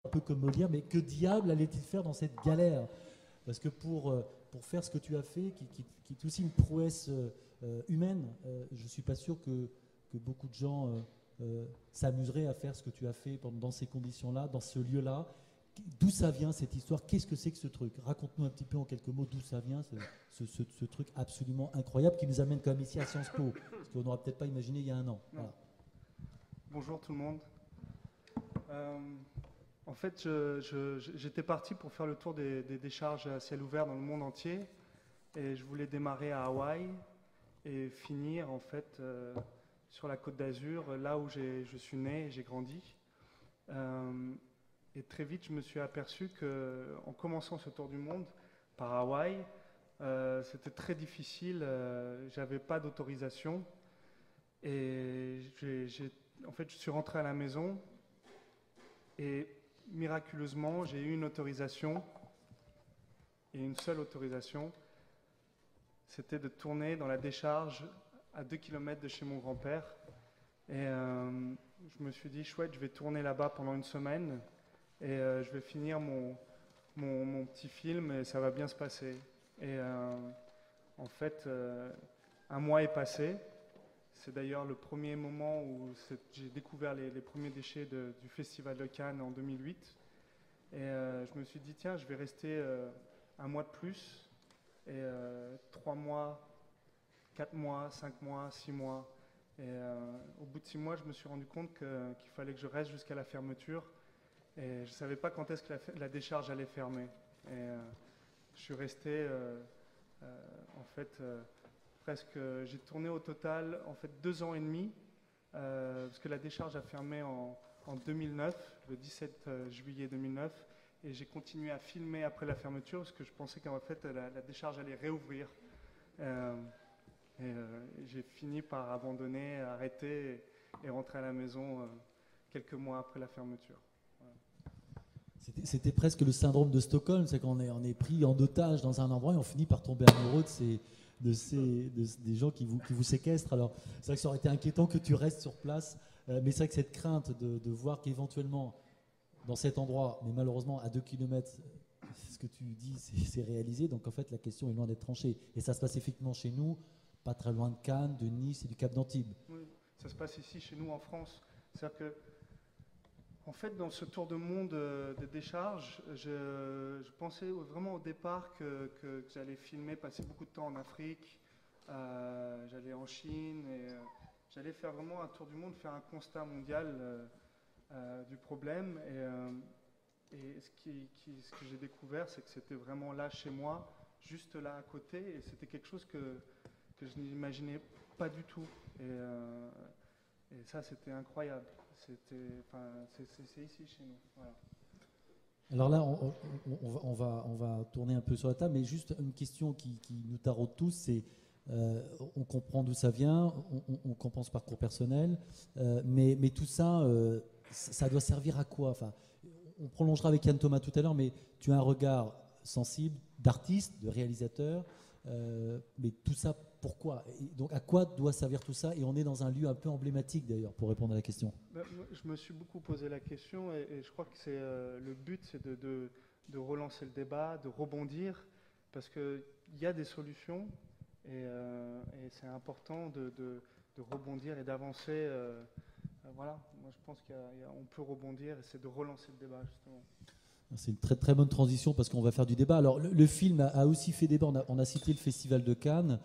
un peu comme Molière, mais que diable allait-il faire dans cette galère? Parce que pour faire ce que tu as fait, qui est aussi une prouesse humaine, je ne suis pas sûr que beaucoup de gens s'amuseraient à faire ce que tu as fait dans ces conditions-là, dans ce lieu-là. D'où ça vient cette histoire? Qu'est-ce que c'est que ce truc? Raconte-nous un petit peu en quelques mots d'où ça vient, ce truc absolument incroyable qui nous amène quand même ici à Sciences Po, ce qu'on n'aurait peut-être pas imaginé il y a un an. Voilà. Bonjour tout le monde. En fait, j'étais parti pour faire le tour des décharges à ciel ouvert dans le monde entier, et je voulais démarrer à Hawaï et finir en fait sur la Côte d'Azur, là où je suis né et j'ai grandi. Et très vite, je me suis aperçu qu'en commençant ce tour du monde par Hawaï, c'était très difficile. J'avais pas d'autorisation et en fait, je suis rentré à la maison et miraculeusement, j'ai eu une autorisation et une seule autorisation. C'était de tourner dans la décharge à 2 km de chez mon grand-père. Et je me suis dit, chouette, je vais tourner là-bas pendant une semaine. Et je vais finir mon petit film et ça va bien se passer. Et en fait, un mois est passé. C'est d'ailleurs le premier moment où j'ai découvert les premiers déchets du Festival de Cannes en 2008. Et je me suis dit, tiens, je vais rester un mois de plus. Et 3 mois, 4 mois, 5 mois, 6 mois. Et au bout de 6 mois, je me suis rendu compte qu'il fallait que je reste jusqu'à la fermeture. Et je ne savais pas quand est-ce que la décharge allait fermer. Et je suis resté, en fait, presque. J'ai tourné au total, en fait, 2 ans et demi, parce que la décharge a fermé en 2009, le 17 juillet 2009. Et j'ai continué à filmer après la fermeture, parce que je pensais qu'en fait, la décharge allait réouvrir. J'ai fini par abandonner, arrêter et rentrer à la maison quelques mois après la fermeture. C'était presque le syndrome de Stockholm, c'est qu'on est pris en otage dans un endroit et on finit par tomber amoureux des gens qui vous séquestrent. Alors, c'est vrai que ça aurait été inquiétant que tu restes sur place, mais c'est vrai que cette crainte de voir qu'éventuellement, dans cet endroit, mais malheureusement à 2 km, ce que tu dis, c'est réalisé. Donc, en fait, la question est loin d'être tranchée. Et ça se passe effectivement chez nous, pas très loin de Cannes, de Nice et du Cap d'Antibes. Oui, ça se passe ici, chez nous, en France. C'est-à-dire que en fait, dans ce tour de monde des décharges, je pensais vraiment au départ que j'allais filmer, passer beaucoup de temps en Afrique, j'allais en Chine, et j'allais faire vraiment un tour du monde, faire un constat mondial du problème. Et ce que j'ai découvert, c'est que c'était vraiment là, chez moi, juste là à côté, et c'était quelque chose que je n'imaginais pas du tout. Et ça, c'était incroyable. C'est ici chez nous. Voilà. Alors là, on va tourner un peu sur la table, mais juste une question qui nous taraude tous, c'est on comprend d'où ça vient, on comprend ce parcours personnel, mais tout ça, ça doit servir à quoi? Enfin, on prolongera avec Yann Thomas tout à l'heure, mais tu as un regard sensible d'artiste, de réalisateur, mais tout ça, pourquoi? Et donc à quoi doit servir tout ça? Et on est dans un lieu un peu emblématique d'ailleurs pour répondre à la question. Je me suis beaucoup posé la question et je crois que c'est le but, c'est de relancer le débat, de rebondir, parce qu'il y a des solutions et c'est important de rebondir et d'avancer. Voilà, moi je pense qu'on peut rebondir et c'est de relancer le débat justement. C'est une très très bonne transition parce qu'on va faire du débat. Alors le film a aussi fait débat, on a cité le Festival de Cannes,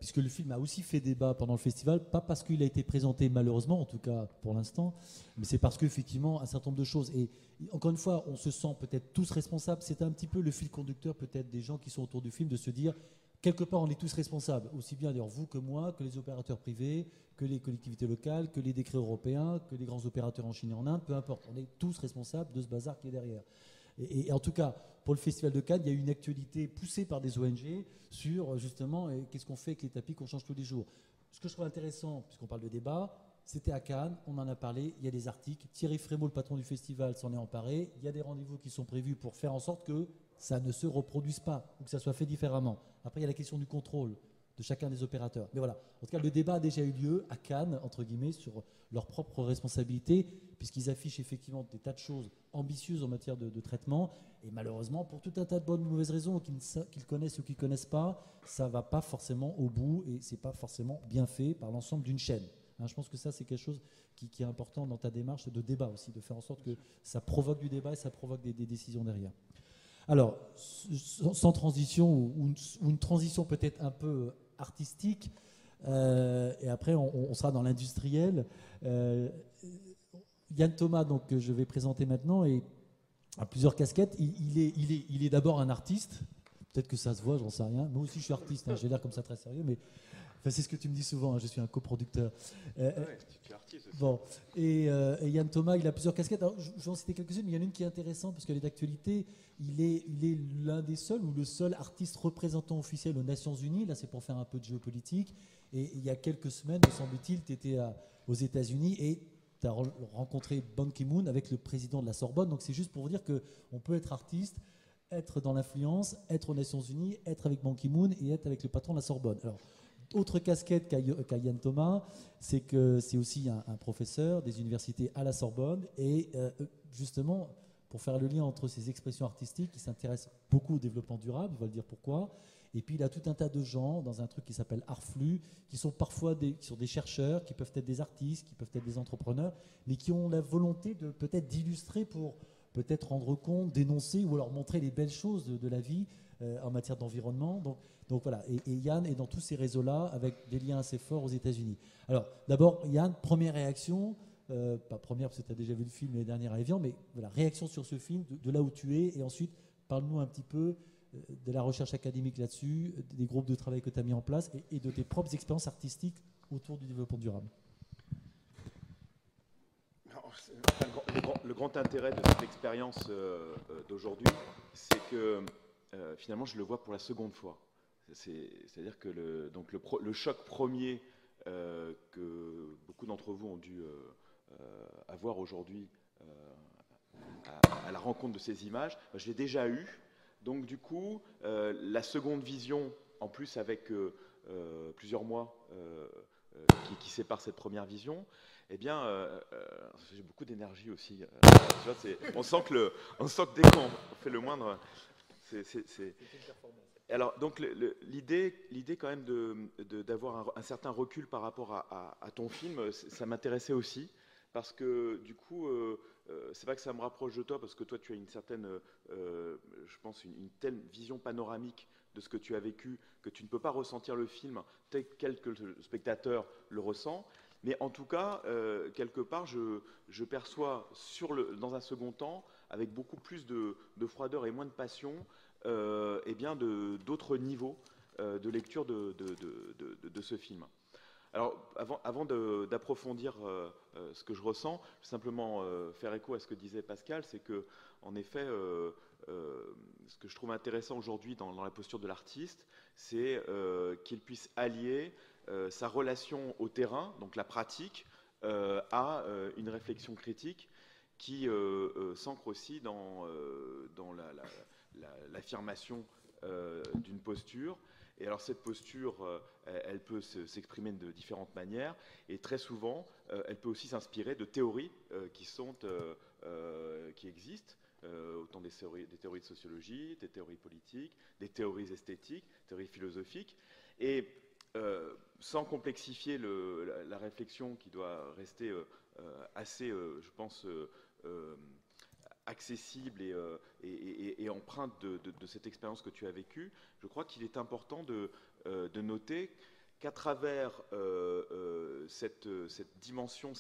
puisque le film a aussi fait débat pendant le festival, pas parce qu'il a été présenté malheureusement, en tout cas pour l'instant, mais c'est parce qu'effectivement un certain nombre de choses. Et encore une fois, on se sent peut-être tous responsables, c'est un petit peu le fil conducteur peut-être des gens qui sont autour du film, de se dire, quelque part on est tous responsables, aussi bien d'ailleurs vous que moi, que les opérateurs privés, que les collectivités locales, que les décrets européens, que les grands opérateurs en Chine et en Inde, peu importe, on est tous responsables de ce bazar qui est derrière. Et en tout cas, pour le Festival de Cannes, il y a eu une actualité poussée par des ONG sur justement qu'est-ce qu'on fait avec les tapis qu'on change tous les jours. Ce que je trouve intéressant, puisqu'on parle de débat, c'était à Cannes, on en a parlé, il y a des articles. Thierry Frémaux, le patron du festival, s'en est emparé. Il y a des rendez-vous qui sont prévus pour faire en sorte que ça ne se reproduise pas ou que ça soit fait différemment. Après, il y a la question du contrôle de chacun des opérateurs. Mais voilà, en tout cas, le débat a déjà eu lieu à Cannes, entre guillemets, sur leurs propres responsabilités, puisqu'ils affichent effectivement des tas de choses ambitieuses en matière de traitement, et malheureusement, pour tout un tas de bonnes ou mauvaises raisons qu'ils connaissent ou qu'ils ne connaissent pas, ça ne va pas forcément au bout, et ce n'est pas forcément bien fait par l'ensemble d'une chaîne. Je pense que ça, c'est quelque chose qui est important dans ta démarche de débat aussi, de faire en sorte que ça provoque du débat et ça provoque des décisions derrière. Alors, sans transition, ou une transition peut-être un peu artistique, et après on sera dans l'industriel. Yann Thomas, donc, que je vais présenter maintenant, et a plusieurs casquettes. Il est d'abord un artiste. Peut-être que ça se voit, j'en sais rien. Moi aussi, je suis artiste. J'ai l'air comme ça très sérieux, mais enfin, c'est ce que tu me dis souvent. Je suis un coproducteur. Ouais, tu es artiste aussi. Bon, et Yann Thomas, il a plusieurs casquettes. Alors, je vais en citer quelques-unes, mais il y en a une qui est intéressante parce qu'elle est d'actualité. Il est l'un des seuls ou le seul artiste représentant officiel aux Nations Unies. Là, c'est pour faire un peu de géopolitique. Et il y a quelques semaines, me semble-t-il, tu étais aux États-Unis et tu as rencontré Ban Ki-moon avec le président de la Sorbonne. Donc, c'est juste pour vous dire qu'on peut être artiste, être dans l'influence, être aux Nations Unies, être avec Ban Ki-moon et être avec le patron de la Sorbonne. Alors, autre casquette qu'a Yann Thomas, c'est que c'est aussi un professeur des universités à la Sorbonne et justement, pour faire le lien entre ses expressions artistiques, il s'intéresse beaucoup au développement durable, il va le dire pourquoi, et puis il a tout un tas de gens dans un truc qui s'appelle Artflux, qui sont parfois des chercheurs, qui peuvent être des artistes, qui peuvent être des entrepreneurs, mais qui ont la volonté de peut-être d'illustrer pour peut-être rendre compte, dénoncer ou alors montrer les belles choses de la vie en matière d'environnement. Donc voilà, et Yann est dans tous ces réseaux-là avec des liens assez forts aux États-Unis. Alors d'abord, Yann, première réaction, pas première parce que tu as déjà vu le film les dernières à Evian, mais voilà, réaction sur ce film, de là où tu es, et ensuite parle-nous un petit peu de la recherche académique là-dessus, des groupes de travail que tu as mis en place et de tes propres expériences artistiques autour du développement durable. Le grand intérêt de cette expérience d'aujourd'hui, c'est que finalement je le vois pour la seconde fois. C'est-à-dire que le choc premier que beaucoup d'entre vous ont dû avoir aujourd'hui à la rencontre de ces images, je l'ai déjà eu. Donc du coup, la seconde vision, en plus avec plusieurs mois qui séparent cette première vision, eh bien, j'ai beaucoup d'énergie aussi. Tu vois, on sent que dès qu'on fait le moindre, c'est. Alors, donc, l'idée quand même d'avoir un certain recul par rapport à ton film, ça m'intéressait aussi, parce que du coup, c'est pas que ça me rapproche de toi, parce que toi, tu as une certaine, je pense, une telle vision panoramique de ce que tu as vécu, que tu ne peux pas ressentir le film tel que le spectateur le ressent. Mais en tout cas, quelque part, je perçois dans un second temps, avec beaucoup plus de froideur et moins de passion, eh bien d'autres niveaux de lecture de ce film. Alors, avant d'approfondir ce que je ressens, je vais simplement faire écho à ce que disait Pascal, c'est que, en effet, ce que je trouve intéressant aujourd'hui dans la posture de l'artiste, c'est qu'il puisse allier sa relation au terrain, donc la pratique, à une réflexion critique qui s'ancre aussi dans l'affirmation d'une posture. Et alors cette posture, elle peut s'exprimer de différentes manières, et très souvent, elle peut aussi s'inspirer de théories qui existent, autant des théories de sociologie, des théories politiques, des théories esthétiques, théories philosophiques, et sans complexifier la réflexion qui doit rester assez, je pense, accessible et empreinte de cette expérience que tu as vécue, je crois qu'il est important de noter qu'à travers cette dimension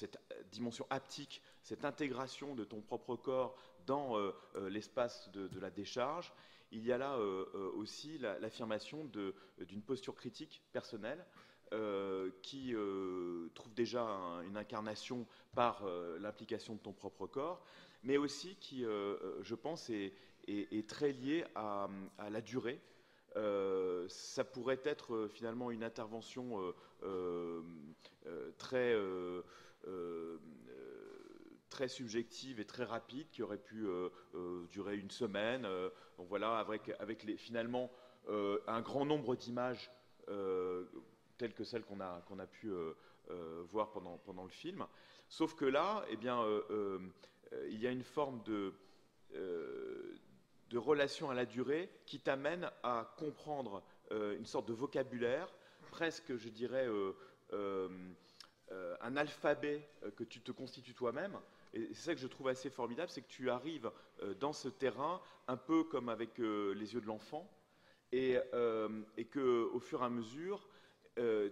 haptique, cette intégration de ton propre corps dans l'espace de la décharge, il y a là aussi l'affirmation d'une posture critique personnelle qui trouve déjà une incarnation par l'implication de ton propre corps, mais aussi qui, je pense, est très lié à la durée. Ça pourrait être finalement une intervention très subjective et très rapide qui aurait pu durer une semaine. Donc voilà, avec finalement un grand nombre d'images telles que celles qu'on a pu voir pendant le film. Sauf que là, eh bien, il y a une forme de relation à la durée qui t'amène à comprendre une sorte de vocabulaire, presque, je dirais, un alphabet que tu te constitues toi-même. Et c'est ça que je trouve assez formidable, c'est que tu arrives dans ce terrain un peu comme avec les yeux de l'enfant, et qu'au fur et à mesure,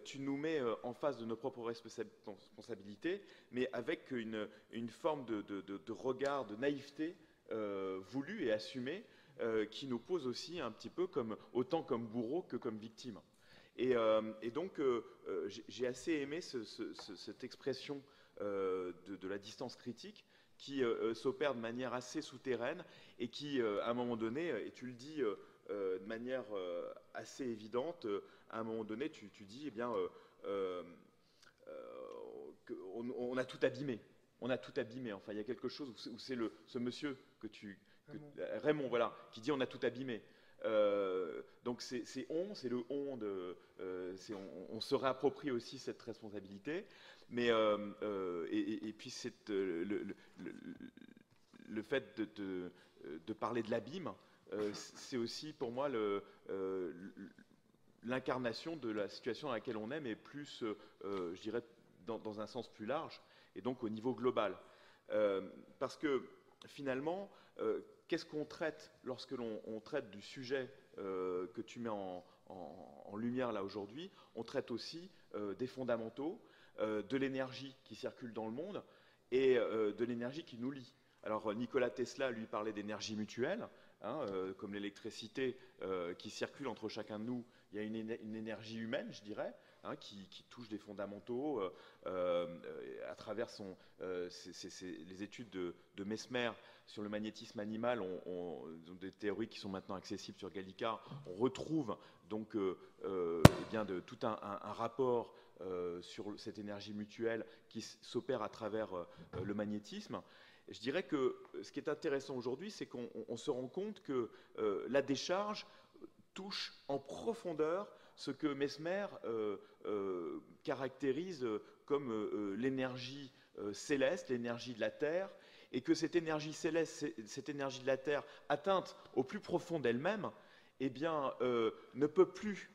tu nous mets en face de nos propres responsabilités, mais avec une forme de regard, de naïveté voulue et assumée, qui nous pose aussi un petit peu autant comme bourreau que comme victime. Et donc, j'ai assez aimé cette expression de la distance critique qui s'opère de manière assez souterraine et qui, à un moment donné, et tu le dis de manière assez évidente, à un moment donné, tu dis, eh bien, on a tout abîmé. On a tout abîmé. Enfin, il y a quelque chose où c'est ce monsieur Raymond, voilà, qui dit on a tout abîmé. Donc c'est le on on se réapproprie aussi cette responsabilité, mais et puis le fait de parler de l'abîme, c'est aussi pour moi l'incarnation de la situation dans laquelle on est, mais plus, je dirais, dans un sens plus large, et donc au niveau global. Parce que finalement, qu'est-ce qu'on traite lorsque l'on traite du sujet que tu mets en lumière là aujourd'hui? On traite aussi des fondamentaux, de l'énergie qui circule dans le monde et de l'énergie qui nous lie. Alors Nikola Tesla lui parlait d'énergie mutuelle, hein, comme l'électricité qui circule entre chacun de nous. Il y a une énergie humaine, je dirais, hein, qui touche des fondamentaux à travers les études de Mesmer sur le magnétisme animal. On des théories qui sont maintenant accessibles sur Gallica. On retrouve donc eh bien tout un rapport sur cette énergie mutuelle qui s'opère à travers le magnétisme. Et je dirais que ce qui est intéressant aujourd'hui, c'est qu'on se rend compte que la décharge touche en profondeur ce que Mesmer caractérise comme l'énergie céleste, l'énergie de la Terre, et que cette énergie céleste, cette énergie de la Terre, atteinte au plus profond d'elle-même, eh bien, ne peut plus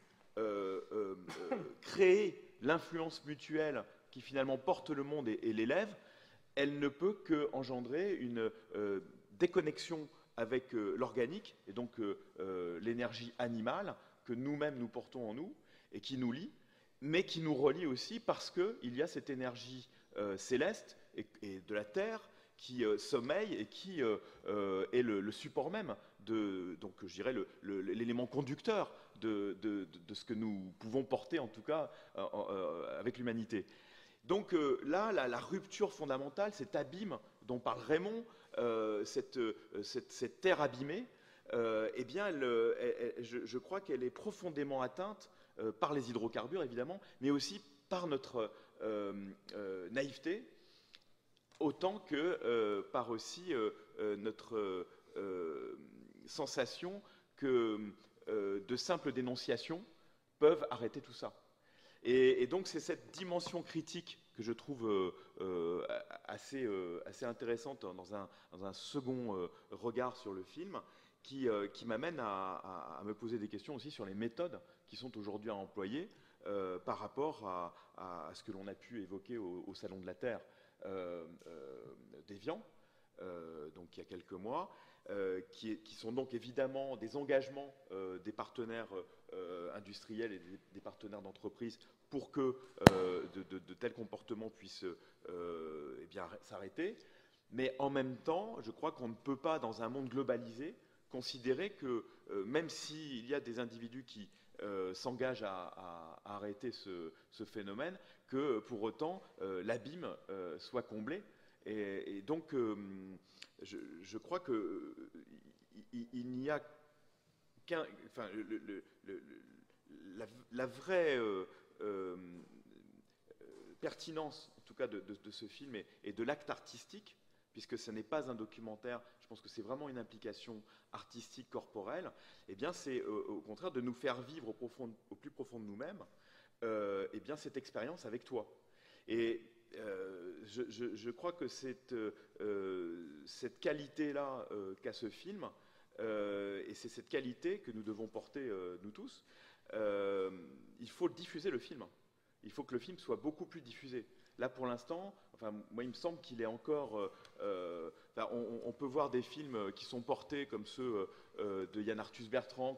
créer l'influence mutuelle qui finalement porte le monde et l'élève. Elle ne peut qu'engendrer une déconnexion avec l'organique, et donc l'énergie animale que nous-mêmes nous portons en nous, et qui nous lie, mais qui nous relie aussi parce qu'il y a cette énergie céleste et de la Terre qui sommeille et qui est le support même, donc je dirais l'élément conducteur de ce que nous pouvons porter, en tout cas, avec l'humanité. Donc là, la rupture fondamentale, cet abîme dont parle Raymond, cette terre abîmée, eh bien, je crois qu'elle est profondément atteinte par les hydrocarbures, évidemment, mais aussi par notre naïveté, autant que par aussi notre sensation que de simples dénonciations peuvent arrêter tout ça. Et donc c'est cette dimension critique que je trouve assez intéressante dans un second regard sur le film, qui m'amène à me poser des questions aussi sur les méthodes qui sont aujourd'hui à employer par rapport à ce que l'on a pu évoquer au Salon de la Terre d'Évian, donc il y a quelques mois, qui sont donc évidemment des engagements des partenaires industriels et des partenaires d'entreprise pour que de tels comportements puissent eh bien, s'arrêter. Mais en même temps, je crois qu'on ne peut pas, dans un monde globalisé, considérer que même s'il y a des individus qui s'engagent à arrêter ce phénomène, que pour autant l'abîme soit comblé. Et donc, je crois qu'il n'y a qu'un... Enfin, la vraie pertinence, en tout cas, de ce film et de l'acte artistique, puisque ce n'est pas un documentaire, je pense que c'est vraiment une implication artistique, corporelle, eh bien c'est au contraire de nous faire vivre au plus profond de nous-mêmes eh bien cette expérience avec toi. Et je crois que cette qualité-là qu'a ce film, et c'est cette qualité que nous devons porter, nous tous, il faut diffuser le film. Il faut que le film soit beaucoup plus diffusé. Là, pour l'instant, enfin, moi, il me semble qu'il est encore... on peut voir des films qui sont portés comme ceux de Yann Arthus Bertrand,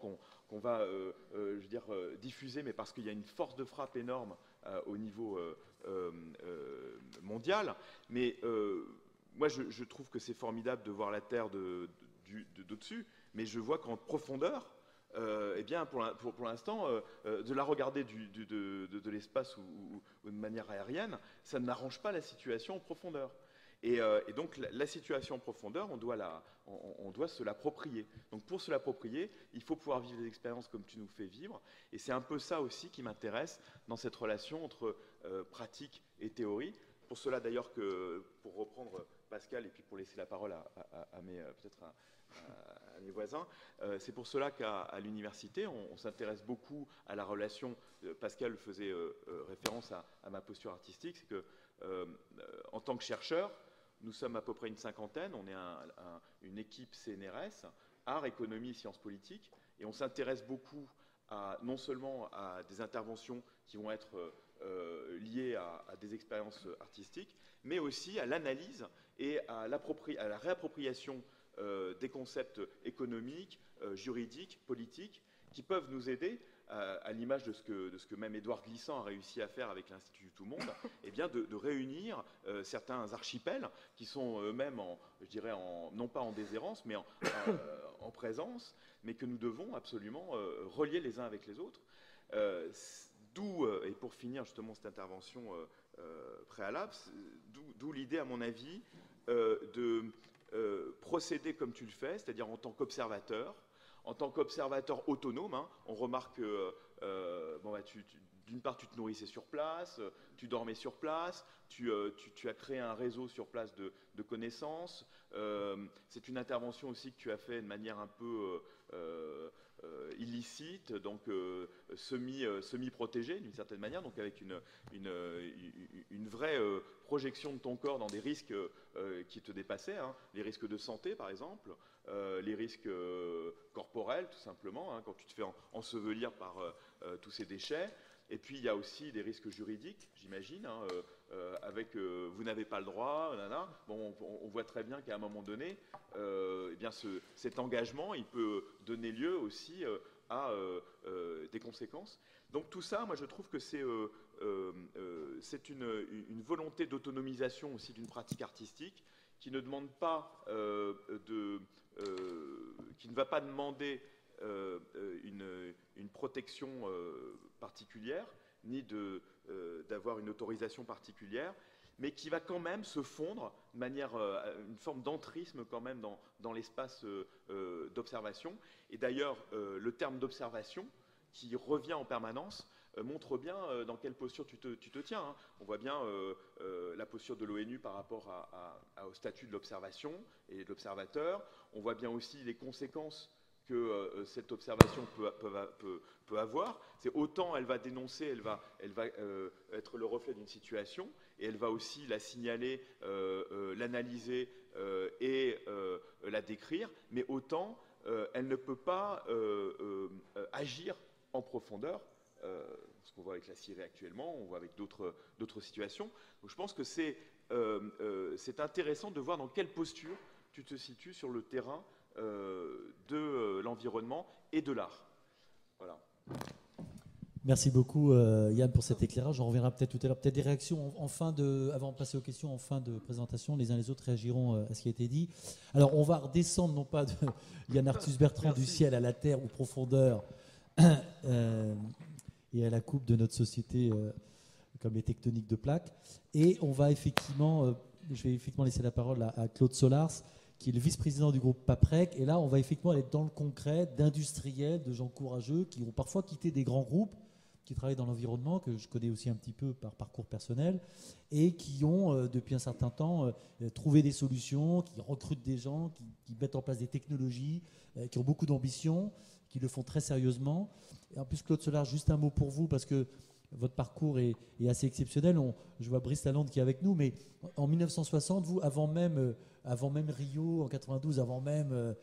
qu'on va je veux dire, diffuser, mais parce qu'il y a une force de frappe énorme au niveau mondial. Mais moi, je trouve que c'est formidable de voir la Terre d'au-dessus, mais je vois qu'en profondeur, eh bien, pour l'instant, de la regarder de l'espace ou de manière aérienne, ça n'arrange pas la situation en profondeur. Et donc, la situation en profondeur, on doit se l'approprier. Donc, pour se l'approprier, il faut pouvoir vivre des expériences comme tu nous fais vivre. Et c'est un peu ça aussi qui m'intéresse dans cette relation entre pratique et théorie. Pour cela, d'ailleurs, pour reprendre Pascal et puis pour laisser la parole à mes voisins. C'est pour cela qu'à l'université, on s'intéresse beaucoup à la relation. Pascal faisait référence à ma posture artistique, c'est que en tant que chercheur, nous sommes à peu près une cinquantaine, on est une équipe CNRS, art, économie, sciences politiques, et on s'intéresse beaucoup non seulement à des interventions qui vont être liées à des expériences artistiques, mais aussi à l'analyse et à la réappropriation des concepts économiques, juridiques, politiques, qui peuvent nous aider, à l'image de ce que même Édouard Glissant a réussi à faire avec l'Institut Tout le Monde, eh bien de réunir certains archipels qui sont eux-mêmes, je dirais, non pas en déshérence, mais en présence, mais que nous devons absolument relier les uns avec les autres. D'où, et pour finir justement cette intervention préalable, d'où l'idée, à mon avis, de procéder comme tu le fais, c'est-à-dire en tant qu'observateur, autonome. Hein. On remarque que d'une part tu te nourrissais sur place, tu dormais sur place, tu as créé un réseau sur place de connaissances. C'est une intervention aussi que tu as fait de manière un peu illicite, donc semi-protégée d'une certaine manière, donc avec une vraie projection de ton corps dans des risques qui te dépassaient, hein, les risques de santé par exemple, les risques corporels tout simplement, hein, quand tu te fais ensevelir par tous ces déchets. Et puis il y a aussi des risques juridiques, j'imagine, hein, avec vous n'avez pas le droit, nanana. Bon, on voit très bien qu'à un moment donné, eh bien cet engagement, il peut donner lieu aussi à des conséquences. Donc tout ça, moi je trouve que c'est une volonté d'autonomisation aussi d'une pratique artistique qui ne demande pas qui ne va pas demander une protection particulière, ni d'avoir une autorisation particulière, mais qui va quand même se fondre de manière, une forme d'entrisme quand même dans l'espace d'observation. Et d'ailleurs, le terme d'observation, qui revient en permanence, montre bien dans quelle posture tu te tiens. Hein. On voit bien la posture de l'ONU par rapport au statut de l'observation et de l'observateur. On voit bien aussi les conséquences que cette observation peut avoir. C'est autant elle va dénoncer, elle va être le reflet d'une situation, et elle va aussi la signaler, l'analyser et la décrire, mais autant elle ne peut pas agir en profondeur, ce qu'on voit avec la Syrie actuellement, on voit avec d'autres situations. Donc je pense que c'est intéressant de voir dans quelle posture tu te situes sur le terrain de l'environnement et de l'art. Voilà. Merci beaucoup Yann pour cet éclairage. On reviendra peut-être tout à l'heure. Peut-être des réactions avant de passer aux questions en fin de présentation. Les uns et les autres réagiront à ce qui a été dit. Alors on va redescendre non pas de Yann Arthus Bertrand du ciel à la terre ou profondeur et à la coupe de notre société comme les tectoniques de plaques. Et on va effectivement, je vais effectivement laisser la parole à Claude Solars, qui est le vice-président du groupe Paprec. Et là, on va effectivement aller dans le concret d'industriels, de gens courageux qui ont parfois quitté des grands groupes qui travaillent dans l'environnement, que je connais aussi un petit peu par parcours personnel, et qui ont, depuis un certain temps, trouvé des solutions, qui recrutent des gens, qui mettent en place des technologies, qui ont beaucoup d'ambition, qui le font très sérieusement. Et en plus, Claude Solard, juste un mot pour vous, parce que votre parcours est assez exceptionnel. Je vois Brice Lalonde qui est avec nous, mais en 1960, vous, avant même Rio, en 92, avant même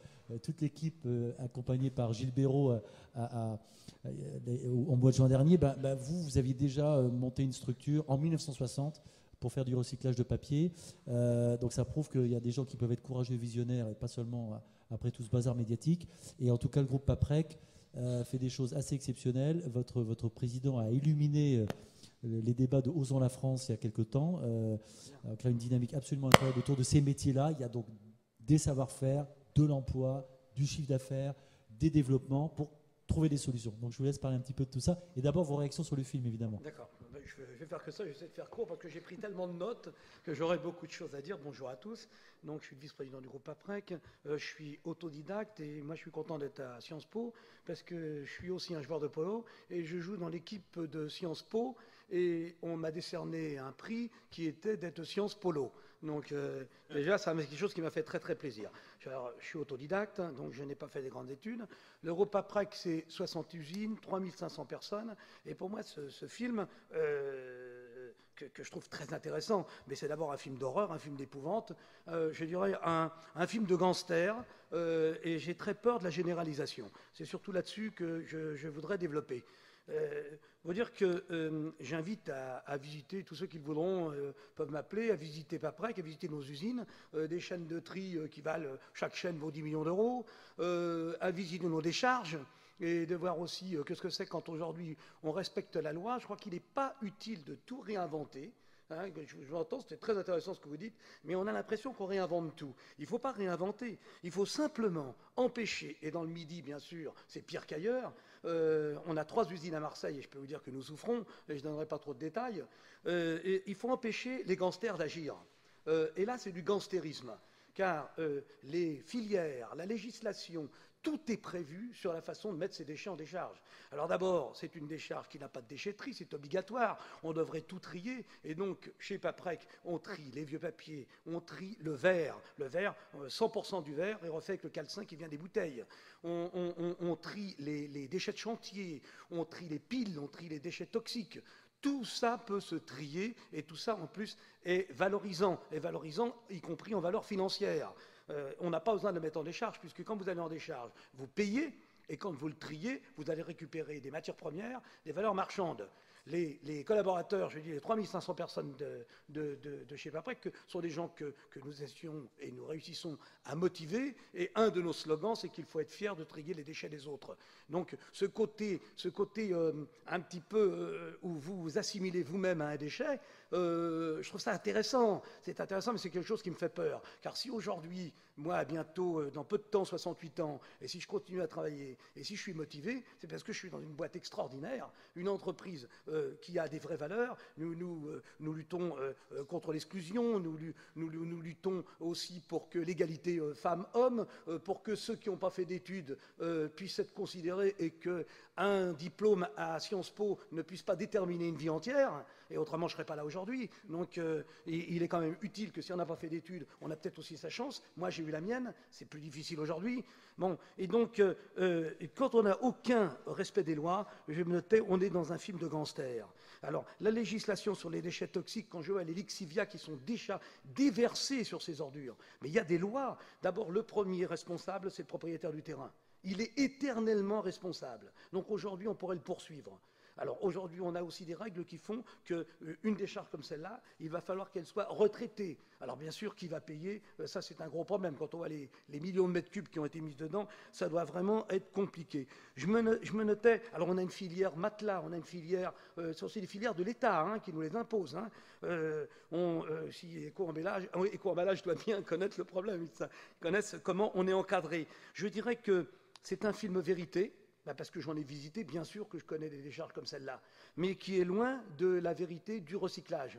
toute l'équipe accompagnée par Gilles Béraud au mois de juin dernier, vous aviez déjà monté une structure en 1960 pour faire du recyclage de papier. Donc ça prouve qu'il y a des gens qui peuvent être courageux et visionnaires, et pas seulement après tout ce bazar médiatique. Et en tout cas, le groupe Paprec fait des choses assez exceptionnelles. Votre président a illuminé les débats de Osons la France il y a quelque temps, créé une dynamique absolument incroyable autour de ces métiers-là. Il y a donc des savoir-faire, de l'emploi, du chiffre d'affaires, des développements pour trouver des solutions. Donc je vous laisse parler un petit peu de tout ça. Et d'abord vos réactions sur le film, évidemment. D'accord. Je vais faire que ça, j'essaie de faire court parce que j'ai pris tellement de notes que j'aurai beaucoup de choses à dire. Bonjour à tous. Donc je suis le vice-président du groupe Paprec. Je suis autodidacte et moi je suis content d'être à Sciences Po parce que je suis aussi un joueur de polo et je joue dans l'équipe de Sciences Po et on m'a décerné un prix qui était d'être Sciences Polo. Donc déjà, c'est quelque chose qui m'a fait très très plaisir. Alors, je suis autodidacte, donc je n'ai pas fait des grandes études. Le groupe Paprec, c'est 60 usines, 3500 personnes. Et pour moi, ce film, que je trouve très intéressant, mais c'est d'abord un film d'horreur, un film d'épouvante, je dirais un film de gangster, et j'ai très peur de la généralisation. C'est surtout là-dessus que je voudrais développer. Vous dire que j'invite à visiter, tous ceux qui le voudront peuvent m'appeler, à visiter Paprec, à visiter nos usines, des chaînes de tri qui valent, chaque chaîne vaut 10 millions d'euros, à visiter nos décharges et de voir aussi qu'est-ce que c'est quand aujourd'hui on respecte la loi. Je crois qu'il n'est pas utile de tout réinventer. Hein, je vous entends, c'était très intéressant ce que vous dites, mais on a l'impression qu'on réinvente tout. Il ne faut pas réinventer, il faut simplement empêcher, et dans le Midi, bien sûr, c'est pire qu'ailleurs. On a 3 usines à Marseille, et je peux vous dire que nous souffrons, et je ne donnerai pas trop de détails. Et il faut empêcher les gangsters d'agir. Et là, c'est du gangstérisme, car les filières, la législation, tout est prévu sur la façon de mettre ces déchets en décharge. Alors d'abord, c'est une décharge qui n'a pas de déchetterie, c'est obligatoire. On devrait tout trier. Et donc, chez Paprec, on trie les vieux papiers, on trie le verre. Le verre, 100% du verre est refait avec le calcin qui vient des bouteilles. On trie les déchets de chantier, on trie les piles, on trie les déchets toxiques. Tout ça peut se trier et tout ça, en plus, est valorisant. Et valorisant, y compris en valeur financière. On n'a pas besoin de le mettre en décharge, puisque quand vous allez en décharge, vous payez, et quand vous le triez, vous allez récupérer des matières premières, des valeurs marchandes. Les collaborateurs, je dis les 3500 personnes de chez Paprec, sont des gens que nous essayons et nous réussissons à motiver. Et un de nos slogans, c'est qu'il faut être fier de trier les déchets des autres. Donc ce côté un petit peu où vous assimilez vous-même à un déchet, je trouve ça intéressant. C'est intéressant, mais c'est quelque chose qui me fait peur. Car si aujourd'hui, moi, bientôt, dans peu de temps, 68 ans, et si je continue à travailler, et si je suis motivé, c'est parce que je suis dans une boîte extraordinaire, une entreprise qui a des vraies valeurs. Nous luttons contre l'exclusion, nous luttons aussi pour que l'égalité femmes-hommes, pour que ceux qui n'ont pas fait d'études puissent être considérés et qu'un diplôme à Sciences Po ne puisse pas déterminer une vie entière. Et autrement, je ne serais pas là aujourd'hui. Donc, il est quand même utile que si on n'a pas fait d'études, on a peut-être aussi sa chance. Moi, j'ai eu la mienne. C'est plus difficile aujourd'hui. Bon, et donc, quand on n'a aucun respect des lois, je me notais, on est dans un film de gangster. Alors, la législation sur les déchets toxiques, quand je vois les lixivia qui sont déjà déversés sur ces ordures, mais il y a des lois. D'abord, le premier responsable, c'est le propriétaire du terrain. Il est éternellement responsable. Donc aujourd'hui, on pourrait le poursuivre. Alors aujourd'hui, on a aussi des règles qui font qu'une décharge comme celle-là, il va falloir qu'elle soit retraitée. Alors bien sûr, qui va payer? Ça, c'est un gros problème. Quand on voit les millions de mètres cubes qui ont été mis dedans, ça doit vraiment être compliqué. Je me notais, alors on a une filière matelas, on a une filière, c'est aussi des filières de l'État qui nous les imposent. Si Éco-emballage doit bien connaître le problème, ils connaissent comment on est encadré. Je dirais que c'est un film vérité. Parce que j'en ai visité, bien sûr que je connais des décharges comme celle-là, mais qui est loin de la vérité du recyclage.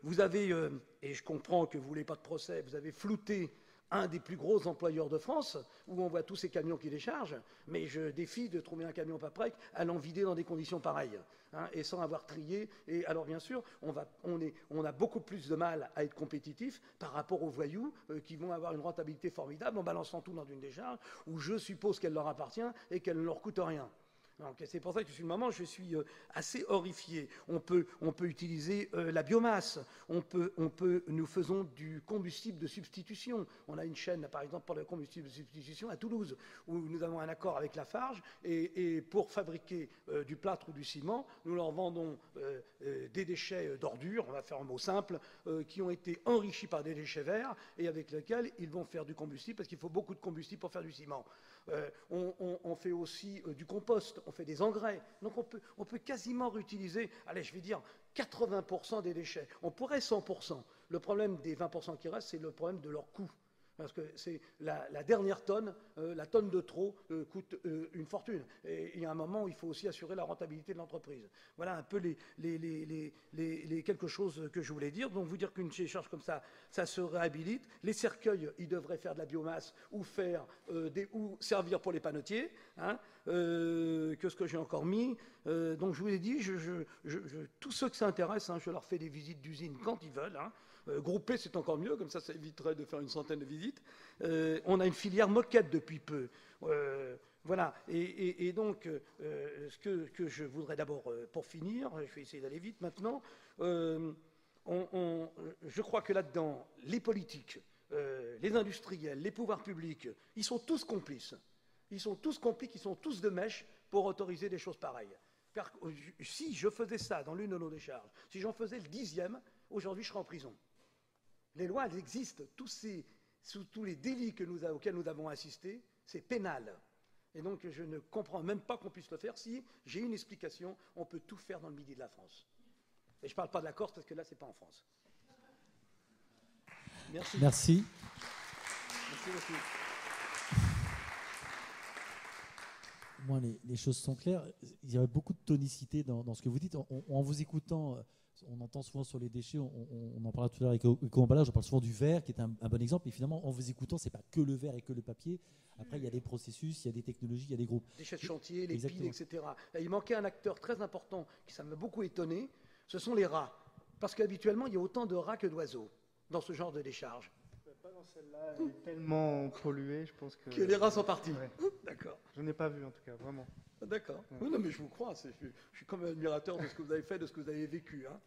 Vous avez, et je comprends que vous ne voulez pas de procès, vous avez flouté un des plus gros employeurs de France, où on voit tous ces camions qui déchargent, mais je défie de trouver un camion Paprec allant vider dans des conditions pareilles, hein, et sans avoir trié. Et alors bien sûr, on a beaucoup plus de mal à être compétitif par rapport aux voyous qui vont avoir une rentabilité formidable en balançant tout dans une décharge, où je suppose qu'elle leur appartient et qu'elle ne leur coûte rien. C'est pour ça que sur le moment, je suis assez horrifié. On peut utiliser la biomasse. Nous faisons du combustible de substitution. On a une chaîne, par exemple, pour le combustible de substitution à Toulouse, où nous avons un accord avec Lafarge. Et pour fabriquer du plâtre ou du ciment, nous leur vendons des déchets d'ordures, on va faire un mot simple, qui ont été enrichis par des déchets verts et avec lesquels ils vont faire du combustible, parce qu'il faut beaucoup de combustible pour faire du ciment. On fait aussi du compost, on fait des engrais. Donc on peut quasiment réutiliser, allez, je vais dire 80% des déchets. On pourrait 100%. Le problème des 20% qui restent, c'est le problème de leur coût. Parce que c'est la dernière tonne, la tonne de trop coûte une fortune. Et il y a un moment où il faut aussi assurer la rentabilité de l'entreprise. Voilà un peu les quelque chose que je voulais dire. Donc vous dire qu'une décharge comme ça se réhabilite. Les cercueils, ils devraient faire de la biomasse ou servir pour les panetiers. Hein, que ce que j'ai encore mis. Donc je vous l'ai dit, tous ceux que ça intéresse, hein, je leur fais des visites d'usine quand ils veulent. Hein. Groupé, c'est encore mieux, comme ça éviterait de faire une centaine de visites. On a une filière moquette depuis peu. Voilà. Et donc, ce que je voudrais d'abord, pour finir, je vais essayer d'aller vite maintenant, je crois que là-dedans, les politiques, les industriels, les pouvoirs publics, ils sont tous complices. Ils sont tous complices, ils sont tous de mèche pour autoriser des choses pareilles. Car si je faisais ça dans l'une de nos décharges, si j'en faisais le 10e, aujourd'hui je serais en prison. Les lois, elles existent. Tous les délits auxquels nous avons assisté, c'est pénal. Et donc, je ne comprends même pas qu'on puisse le faire. Si j'ai une explication, on peut tout faire dans le midi de la France. Et je ne parle pas de la Corse, parce que là, ce n'est pas en France. Merci. Merci. Merci beaucoup. Moi, les choses sont claires. Il y a beaucoup de tonicité dans ce que vous dites. En vous écoutant, on entend souvent sur les déchets, on en parlait tout à l'heure avec Éco-emballage, on parle souvent du verre, qui est un bon exemple. Et finalement, en vous écoutant, ce n'est pas que le verre et que le papier. Après, il y a des processus, il y a des technologies, il y a des groupes. Déchets de chantier, les Exactement. piles, etc. Et il manquait un acteur très important, qui ça m'a beaucoup étonné, ce sont les rats. Parce qu'habituellement, il y a autant de rats que d'oiseaux dans ce genre de décharge. Pas dans celle-là, elle est tellement polluée, je pense que... Que les rats sont partis. Ouais. D'accord. Je n'ai pas vu, en tout cas, vraiment. D'accord. Ouais. Oui, non, mais je vous crois. Je suis comme un admirateur de ce que vous avez fait, de ce que vous avez vécu. Hein.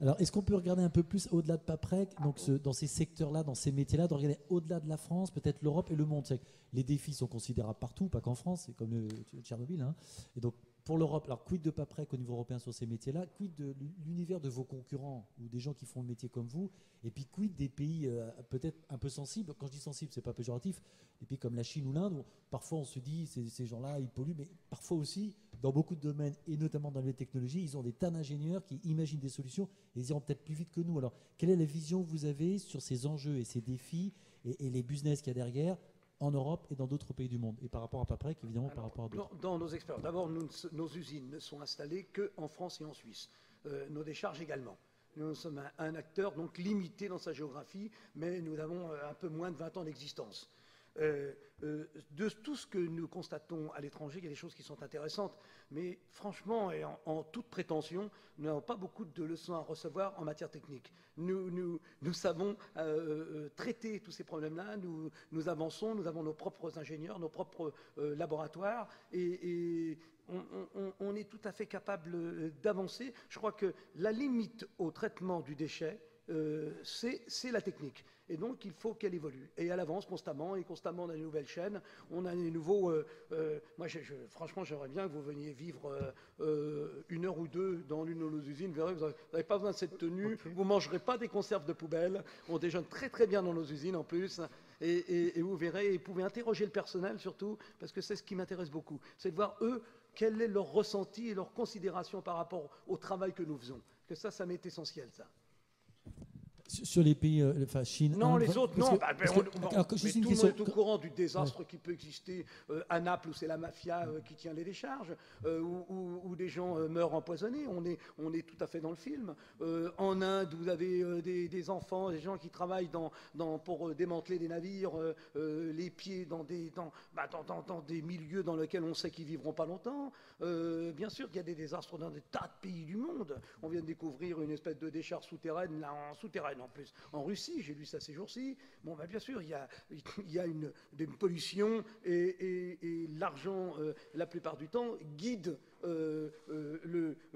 Alors, est-ce qu'on peut regarder un peu plus au-delà de Paprec, donc dans ces secteurs-là, dans ces métiers-là, de regarder au-delà de la France, peut-être l'Europe et le monde. Les défis sont considérables partout, pas qu'en France, c'est comme le Tchernobyl. Hein. Et donc, pour l'Europe, alors quid de Paprec au niveau européen sur ces métiers-là, quid de l'univers de vos concurrents ou des gens qui font le métier comme vous, et puis quid des pays peut-être un peu sensibles. Quand je dis sensible, c'est pas péjoratif. Des pays comme la Chine ou l'Inde, où parfois on se dit ces gens-là, ils polluent, mais parfois aussi, dans beaucoup de domaines, et notamment dans les technologies, ils ont des tas d'ingénieurs qui imaginent des solutions et ils iront peut-être plus vite que nous. Alors, quelle est la vision que vous avez sur ces enjeux et ces défis et les business qu'il y a derrière en Europe et dans d'autres pays du monde? Et par rapport à Paprec, évidemment, par rapport à d'autres. Dans nos expériences, d'abord, nos usines ne sont installées qu'en France et en Suisse. Nos décharges également. Nous sommes un acteur donc limité dans sa géographie, mais nous avons un peu moins de 20 ans d'existence. De tout ce que nous constatons à l'étranger, il y a des choses qui sont intéressantes, mais franchement et en toute prétention, nous n'avons pas beaucoup de leçons à recevoir en matière technique. Nous savons traiter tous ces problèmes-là, nous avançons, nous avons nos propres ingénieurs, nos propres laboratoires, et on est tout à fait capable d'avancer. Je crois que la limite au traitement du déchet, c'est la technique. Et donc, il faut qu'elle évolue. Et elle avance constamment, et constamment dans les nouvelles chaînes. On a des nouveaux... moi, franchement, j'aimerais bien que vous veniez vivre 1 heure ou 2 dans l'une de nos usines. Vous verrez, vous n'avez pas besoin de cette tenue. Okay. Vous ne mangerez pas des conserves de poubelle. On déjeune très, très bien dans nos usines, en plus. Et vous verrez, et vous pouvez interroger le personnel, surtout, parce que c'est ce qui m'intéresse beaucoup. C'est de voir, eux, quel est leur ressenti et leur considération par rapport au travail que nous faisons. Que ça m'est essentiel, ça. Sur les pays, enfin Chine. Non, Inde, les autres, parce non. que- Bah, parce on- que- bon, alors, mais juste tout une le question. monde est au courant du désastre qui peut exister à Naples, où c'est la mafia qui tient les décharges, où des gens meurent empoisonnés. On est tout à fait dans le film. En Inde, vous avez des enfants, des gens qui travaillent pour démanteler des navires, les pieds dans des milieux dans lesquels on sait qu'ils vivront pas longtemps. Bien sûr qu'il y a des désastres dans des tas de pays du monde. On vient de découvrir une espèce de décharge souterraine, là, souterraine en plus, en Russie, j'ai lu ça ces jours-ci. Bon, bien sûr, il y a une pollution et l'argent, la plupart du temps, guide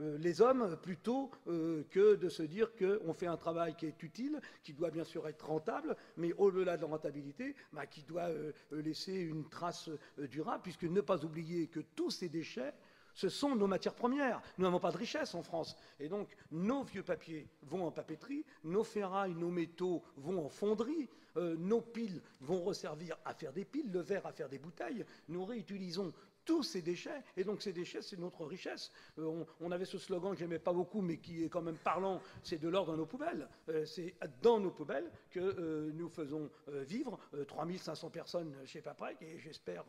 les hommes plutôt que de se dire qu'on fait un travail qui est utile, qui doit bien sûr être rentable, mais au-delà de la rentabilité, qui doit laisser une trace durable, puisque ne pas oublier que tous ces déchets, ce sont nos matières premières. Nous n'avons pas de richesse en France. Et donc, nos vieux papiers vont en papeterie, nos ferrailles, nos métaux vont en fonderie, nos piles vont resservir à faire des piles, le verre à faire des bouteilles. Nous réutilisons tous ces déchets. Et donc, ces déchets, c'est notre richesse. On avait ce slogan que j'aimais pas beaucoup, mais qui est quand même parlant, c'est de l'or dans nos poubelles. C'est dans nos poubelles que nous faisons vivre 3500 personnes chez Paprec, et j'espère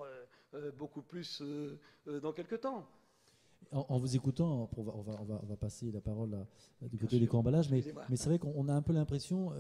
beaucoup plus dans quelques temps. En vous écoutant, on va passer la parole du côté sûr. des co-emballages, mais Excusez-moi. c'est vrai qu'on a un peu l'impression,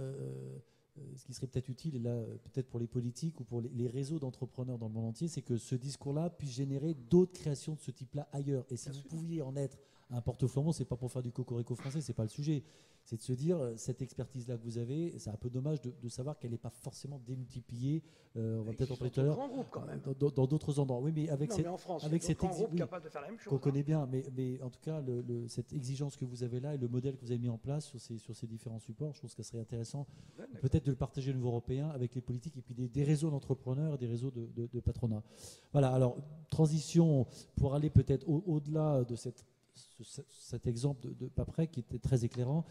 ce qui serait peut-être utile, et là peut-être pour les politiques ou pour les réseaux d'entrepreneurs dans le monde entier, c'est que ce discours-là puisse générer d'autres créations de ce type-là ailleurs. Et si vous pouviez en être un porte-flambeau, c'est pas pour faire du cocorico français, c'est pas le sujet. C'est de se dire, cette expertise-là que vous avez, c'est un peu dommage de savoir qu'elle n'est pas forcément démultipliée. On va peut-être en parler tout à l'heure. Grands groupes quand même. Dans d'autres endroits. Oui, mais avec Non, cette, mais en France, avec il y a cette d'autres grands groupes oui, capables de faire la même chose. qu'on connaît bien, mais en tout cas, cette exigence que vous avez là et le modèle que vous avez mis en place sur ces différents supports, je pense que ce serait intéressant peut-être de le partager au niveau européen avec les politiques et puis des réseaux d'entrepreneurs, des réseaux de patronat. Voilà, alors transition pour aller peut-être au-delà de cet exemple de Paprec qui était très éclairant.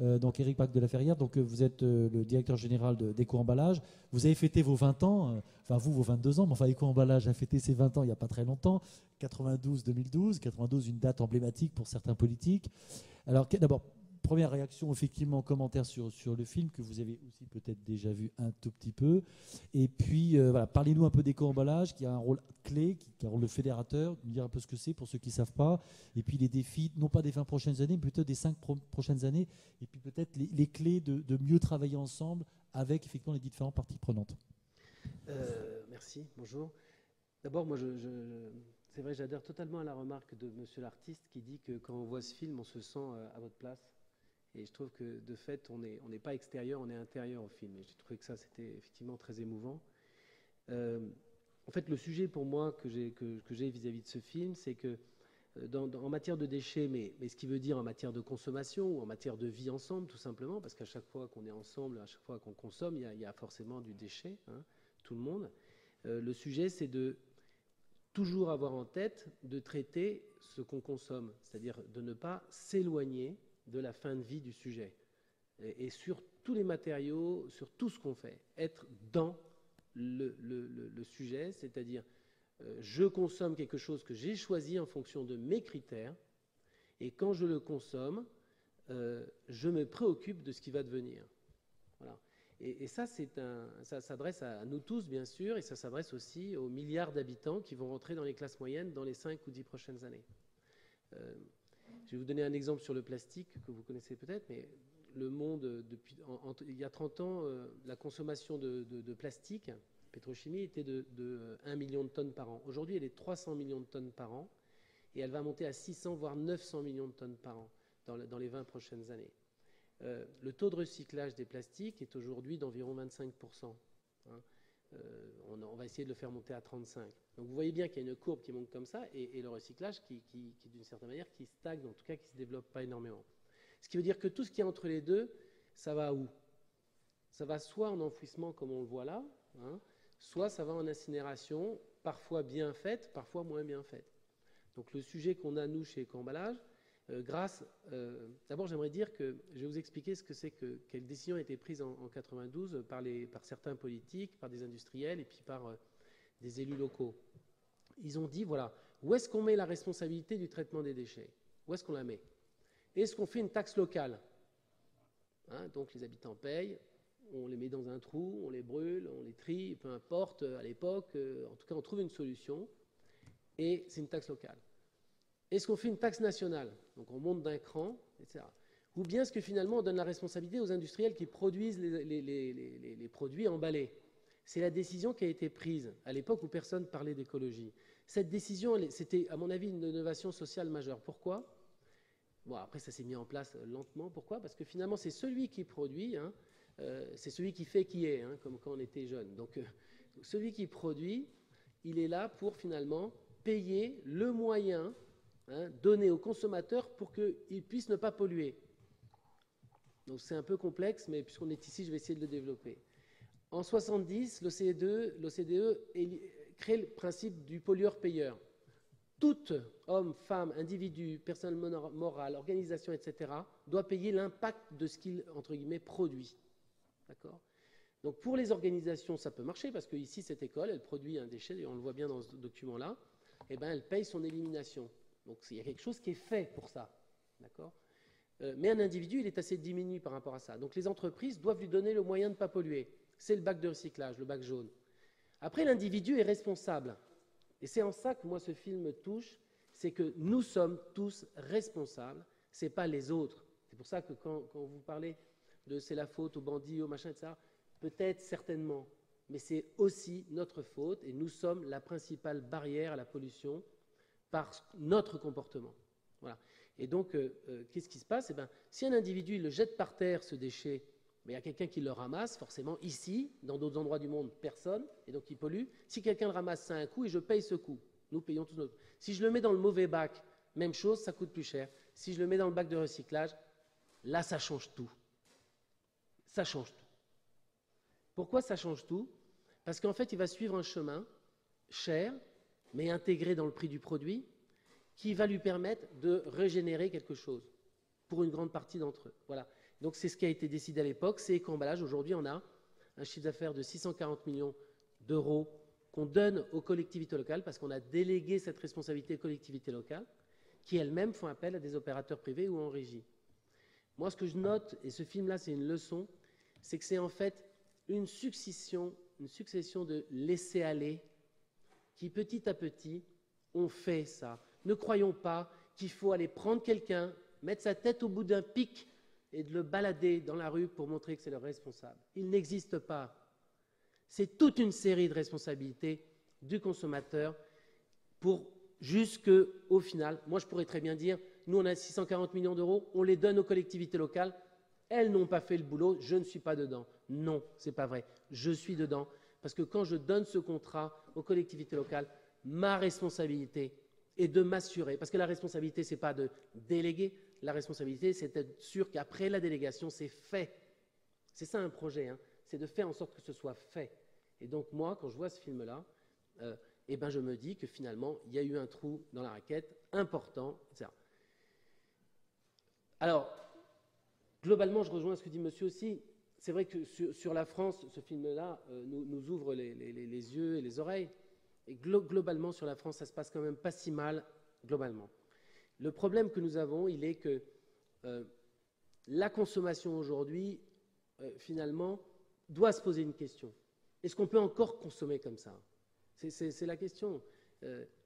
Donc Éric Pâques de la Ferrière, donc vous êtes le directeur général d'Eco-Emballage. Vous avez fêté vos 20 ans, enfin vous vos 22 ans, mais enfin Eco-Emballage a fêté ses 20 ans il n'y a pas très longtemps, 92-2012, 92 une date emblématique pour certains politiques. Alors d'abord, première réaction, effectivement, commentaire sur le film que vous avez aussi peut-être déjà vu un tout petit peu. Et puis, voilà, parlez-nous un peu d'Eco-Emballage, qui a un rôle clé, qui a un rôle de fédérateur, nous dire un peu ce que c'est pour ceux qui ne savent pas. Et puis les défis, non pas des 20 prochaines années, mais plutôt des 5 prochaines années. Et puis peut-être les clés de mieux travailler ensemble avec effectivement les différentes parties prenantes. Merci, bonjour. D'abord, moi, c'est vrai, j'adhère totalement à la remarque de monsieur l'artiste qui dit que quand on voit ce film, on se sent à votre place. Et je trouve que de fait, on n'est pas extérieur, on est intérieur au film. Et j'ai trouvé que ça, c'était effectivement très émouvant. En fait, le sujet pour moi que j'ai vis-à-vis de ce film, c'est que en matière de déchets, mais ce qui veut dire en matière de consommation ou en matière de vie ensemble, tout simplement, parce qu'à chaque fois qu'on est ensemble, à chaque fois qu'on consomme, il y a forcément du déchet, hein, tout le monde. Le sujet, c'est de toujours avoir en tête de traiter ce qu'on consomme, c'est-à-dire de ne pas s'éloigner de la fin de vie du sujet. Et sur tous les matériaux, sur tout ce qu'on fait, être dans le sujet, c'est-à-dire je consomme quelque chose que j'ai choisi en fonction de mes critères, et quand je le consomme, je me préoccupe de ce qui va devenir. Voilà. Et ça, ça s'adresse à nous tous, bien sûr, et ça s'adresse aussi aux milliards d'habitants qui vont rentrer dans les classes moyennes dans les 5 ou 10 prochaines années. Je vais vous donner un exemple sur le plastique que vous connaissez peut-être, mais le monde, il y a 30 ans, la consommation de plastique, pétrochimie, était de 1 million de tonnes par an. Aujourd'hui, elle est 300 millions de tonnes par an, et elle va monter à 600, voire 900 millions de tonnes par an dans les 20 prochaines années. Le taux de recyclage des plastiques est aujourd'hui d'environ 25%. Hein. On va essayer de le faire monter à 35%. Donc vous voyez bien qu'il y a une courbe qui monte comme ça, et le recyclage qui d'une certaine manière, qui stagne, en tout cas qui ne se développe pas énormément. Ce qui veut dire que tout ce qui est entre les deux, ça va où? Ça va soit en enfouissement comme on le voit là, hein, soit ça va en incinération, parfois bien faite, parfois moins bien faite. Donc le sujet qu'on a, nous, chez Eco-Emballage, d'abord j'aimerais dire que je vais vous expliquer ce que c'est quelle décision a été prise en 92 par certains politiques, par des industriels et puis par des élus locaux. Ils ont dit, voilà, où est-ce qu'on met la responsabilité du traitement des déchets? Où est-ce qu'on la met? Est-ce qu'on fait une taxe locale? hein, donc les habitants payent, on les met dans un trou, on les brûle, on les trie, peu importe, à l'époque, en tout cas on trouve une solution, et c'est une taxe locale. Est-ce qu'on fait une taxe nationale? Donc on monte d'un cran, etc. Ou bien est-ce que finalement on donne la responsabilité aux industriels qui produisent les produits emballés? C'est la décision qui a été prise à l'époque où personne parlait d'écologie. Cette décision, c'était à mon avis une innovation sociale majeure. Pourquoi? Bon, après ça s'est mis en place lentement. Pourquoi? Parce que finalement c'est celui qui produit, hein, c'est celui qui fait qui est, hein, comme quand on était jeune. Donc celui qui produit, il est là pour finalement payer le moyen, hein, donné au consommateur pour qu'il puisse ne pas polluer. Donc c'est un peu complexe, mais puisqu'on est ici, je vais essayer de le développer. En 1970, l'OCDE crée le principe du pollueur-payeur. Tout homme, femme, individu, personne morale, organisation, etc., doit payer l'impact de ce qu'il, entre guillemets, produit. D'accord? Donc pour les organisations, ça peut marcher, parce qu'ici, cette école, elle produit un déchet, et on le voit bien dans ce document-là, et ben, elle paye son élimination. Donc il y a quelque chose qui est fait pour ça. D'accord? Mais un individu, il est assez diminué par rapport à ça. Donc les entreprises doivent lui donner le moyen de ne pas polluer. C'est le bac de recyclage, le bac jaune. Après, l'individu est responsable. Et c'est en ça que moi, ce film me touche, c'est que nous sommes tous responsables, ce n'est pas les autres. C'est pour ça que quand vous parlez de c'est la faute aux bandits, aux machins, etc., peut-être, certainement, mais c'est aussi notre faute, et nous sommes la principale barrière à la pollution par notre comportement. Voilà. Et donc, qu'est-ce qui se passe? Eh bien, si un individu il le jette par terre, ce déchet, mais il y a quelqu'un qui le ramasse, forcément, ici, dans d'autres endroits du monde, personne, et donc il pollue. Si quelqu'un le ramasse, c'est un coût, et je paye ce coût. Nous payons tous notre. Si je le mets dans le mauvais bac, même chose, ça coûte plus cher. Si je le mets dans le bac de recyclage, là, ça change tout. Ça change tout. Pourquoi ça change tout? Parce qu'en fait, il va suivre un chemin cher, mais intégré dans le prix du produit, qui va lui permettre de régénérer quelque chose, pour une grande partie d'entre eux. Voilà. Donc c'est ce qui a été décidé à l'époque, c'est Éco-emballage. Aujourd'hui, on a un chiffre d'affaires de 640 millions d'euros qu'on donne aux collectivités locales, parce qu'on a délégué cette responsabilité aux collectivités locales, qui elles-mêmes font appel à des opérateurs privés ou en régie. Moi, ce que je note, et ce film-là, c'est une leçon, c'est que c'est en fait une succession de laisser-aller qui, petit à petit, ont fait ça. Ne croyons pas qu'il faut aller prendre quelqu'un, mettre sa tête au bout d'un pic et de le balader dans la rue pour montrer que c'est le responsable. Il n'existe pas. C'est toute une série de responsabilités du consommateur pour jusqu'au final. Moi, je pourrais très bien dire, nous, on a 640 millions d'euros, on les donne aux collectivités locales, elles n'ont pas fait le boulot, je ne suis pas dedans. Non, ce n'est pas vrai. Je suis dedans, parce que quand je donne ce contrat aux collectivités locales, ma responsabilité est de m'assurer, parce que la responsabilité, ce n'est pas de déléguer, la responsabilité, c'est d'être sûr qu'après la délégation, c'est fait. C'est ça un projet, hein, c'est de faire en sorte que ce soit fait. Et donc moi, quand je vois ce film-là, eh ben, je me dis que finalement, il y a eu un trou dans la raquette important, etc. Alors, globalement, je rejoins ce que dit monsieur aussi. C'est vrai que sur la France, ce film-là nous ouvre les yeux et les oreilles. Et globalement, sur la France, ça se passe quand même pas si mal, globalement. Le problème que nous avons, il est que la consommation aujourd'hui, finalement, doit se poser une question. Est-ce qu'on peut encore consommer comme ça? C'est la question.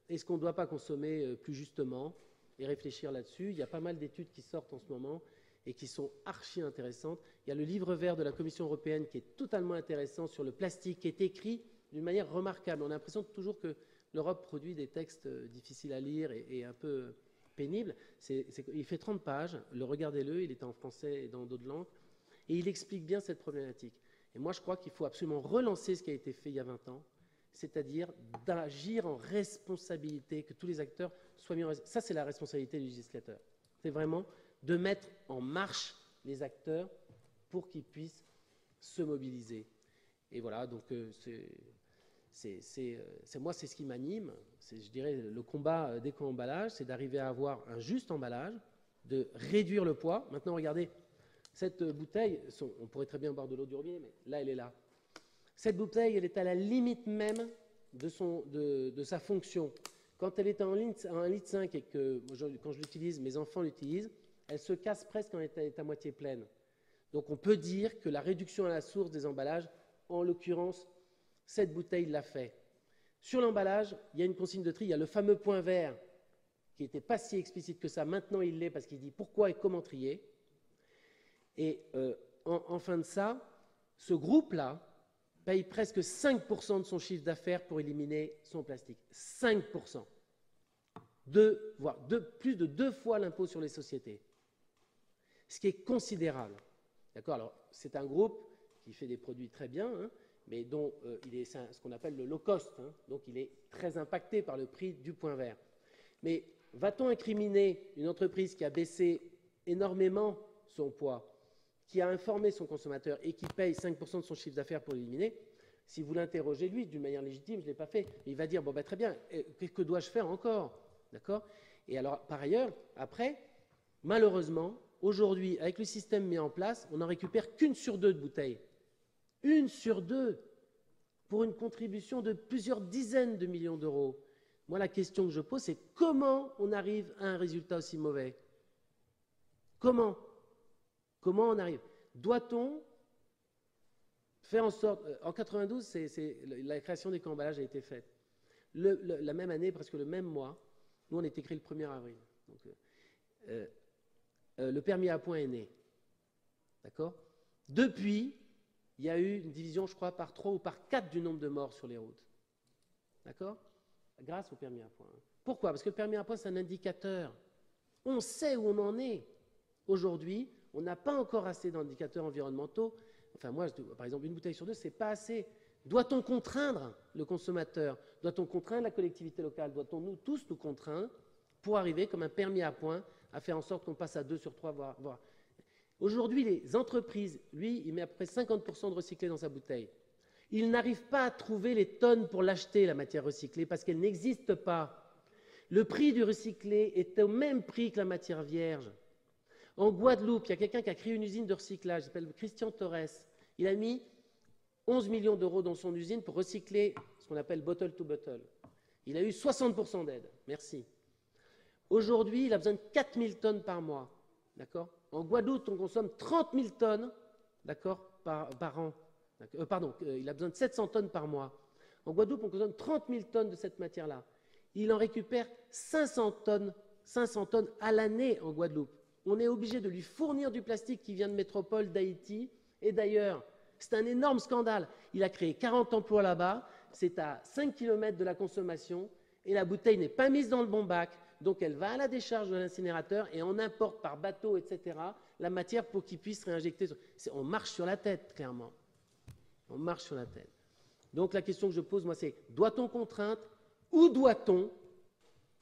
Est-ce qu'on ne doit pas consommer plus justement et réfléchir là-dessus? Il y a pas mal d'études qui sortent en ce moment et qui sont archi intéressantes. Il y a le livre vert de la Commission européenne qui est totalement intéressant sur le plastique, qui est écrit d'une manière remarquable. On a l'impression toujours que l'Europe produit des textes difficiles à lire et un peu pénibles. Il fait 30 pages, regardez-le, il est en français et dans d'autres langues, et il explique bien cette problématique. Et moi, je crois qu'il faut absolument relancer ce qui a été fait il y a 20 ans, c'est-à-dire d'agir en responsabilité, que tous les acteurs soient mis en responsabilité. Ça, c'est la responsabilité du législateur. C'est vraiment de mettre en marche les acteurs pour qu'ils puissent se mobiliser. Et voilà, donc moi, c'est ce qui m'anime. Je dirais, le combat d'éco-emballage, c'est d'arriver à avoir un juste emballage, de réduire le poids. Maintenant, regardez, cette bouteille, on pourrait très bien boire de l'eau du robinet, mais là, elle est là. Cette bouteille, elle est à la limite même de sa fonction. Quand elle est en 1,5 litre et que, quand je l'utilise, mes enfants l'utilisent, elle se casse presque quand elle est à moitié pleine. Donc on peut dire que la réduction à la source des emballages, en l'occurrence, cette bouteille l'a fait. Sur l'emballage, il y a une consigne de tri, il y a le fameux point vert qui n'était pas si explicite que ça. Maintenant, il l'est parce qu'il dit pourquoi et comment trier. Et en fin de ça, ce groupe-là paye presque 5% de son chiffre d'affaires pour éliminer son plastique. 5%. Voire plus de 2 fois l'impôt sur les sociétés. Ce qui est considérable. D'accord ? Alors, c'est un groupe qui fait des produits très bien, hein, mais dont il est ce qu'on appelle le low cost. Hein, donc, il est très impacté par le prix du point vert. Mais va-t-on incriminer une entreprise qui a baissé énormément son poids, qui a informé son consommateur et qui paye 5% de son chiffre d'affaires pour l'éliminer? Si vous l'interrogez, lui, d'une manière légitime, je ne l'ai pas fait, il va dire, bon, ben, très bien, que dois-je faire encore? D'accord? Et alors, par ailleurs, après, malheureusement, aujourd'hui, avec le système mis en place, on n'en récupère qu'1 sur 2 de bouteilles. 1 sur 2 pour une contribution de plusieurs dizaines de millions d'euros. Moi, la question que je pose, c'est comment on arrive à un résultat aussi mauvais? Comment on arrive? Doit-on faire en sorte... En 92, la création des camps-emballages a été faite. La même année, presque le même mois, nous, on était créé le 1er avril. Donc, le permis à points est né. D'accord? Depuis, il y a eu une division, je crois, par 3 ou par 4 du nombre de morts sur les routes. D'accord? Grâce au permis à points. Pourquoi? Parce que le permis à points, c'est un indicateur. On sait où on en est. Aujourd'hui, on n'a pas encore assez d'indicateurs environnementaux. Enfin, moi, par exemple, une bouteille sur 2, c'est pas assez. Doit-on contraindre le consommateur? Doit-on contraindre la collectivité locale? Doit-on nous tous nous contraindre pour arriver, comme un permis à points, à faire en sorte qu'on passe à 2 sur 3, voire... Aujourd'hui, les entreprises, lui, il met à peu près 50% de recyclé dans sa bouteille. Il n'arrive pas à trouver les tonnes pour l'acheter, la matière recyclée, parce qu'elle n'existe pas. Le prix du recyclé est au même prix que la matière vierge. En Guadeloupe, il y a quelqu'un qui a créé une usine de recyclage, il s'appelle Christian Torres. Il a mis 11 millions d'euros dans son usine pour recycler ce qu'on appelle bottle to bottle. Il a eu 60% d'aide. Merci. Aujourd'hui, il a besoin de 4000 tonnes par mois. D'accord? En Guadeloupe, on consomme 30 000 tonnes, d'accord, par an. Il a besoin de 700 tonnes par mois. En Guadeloupe, on consomme 30 000 tonnes de cette matière-là. Il en récupère 500 tonnes à l'année en Guadeloupe. On est obligé de lui fournir du plastique qui vient de métropole, d'Haïti et d'ailleurs. C'est un énorme scandale. Il a créé 40 emplois là-bas, c'est à 5 km de la consommation et la bouteille n'est pas mise dans le bon bac. Donc elle va à la décharge de l'incinérateur et on importe par bateau, etc., la matière pour qu'il puisse réinjecter. On marche sur la tête, clairement. On marche sur la tête. Donc la question que je pose, moi, c'est doit-on contraindre ou doit-on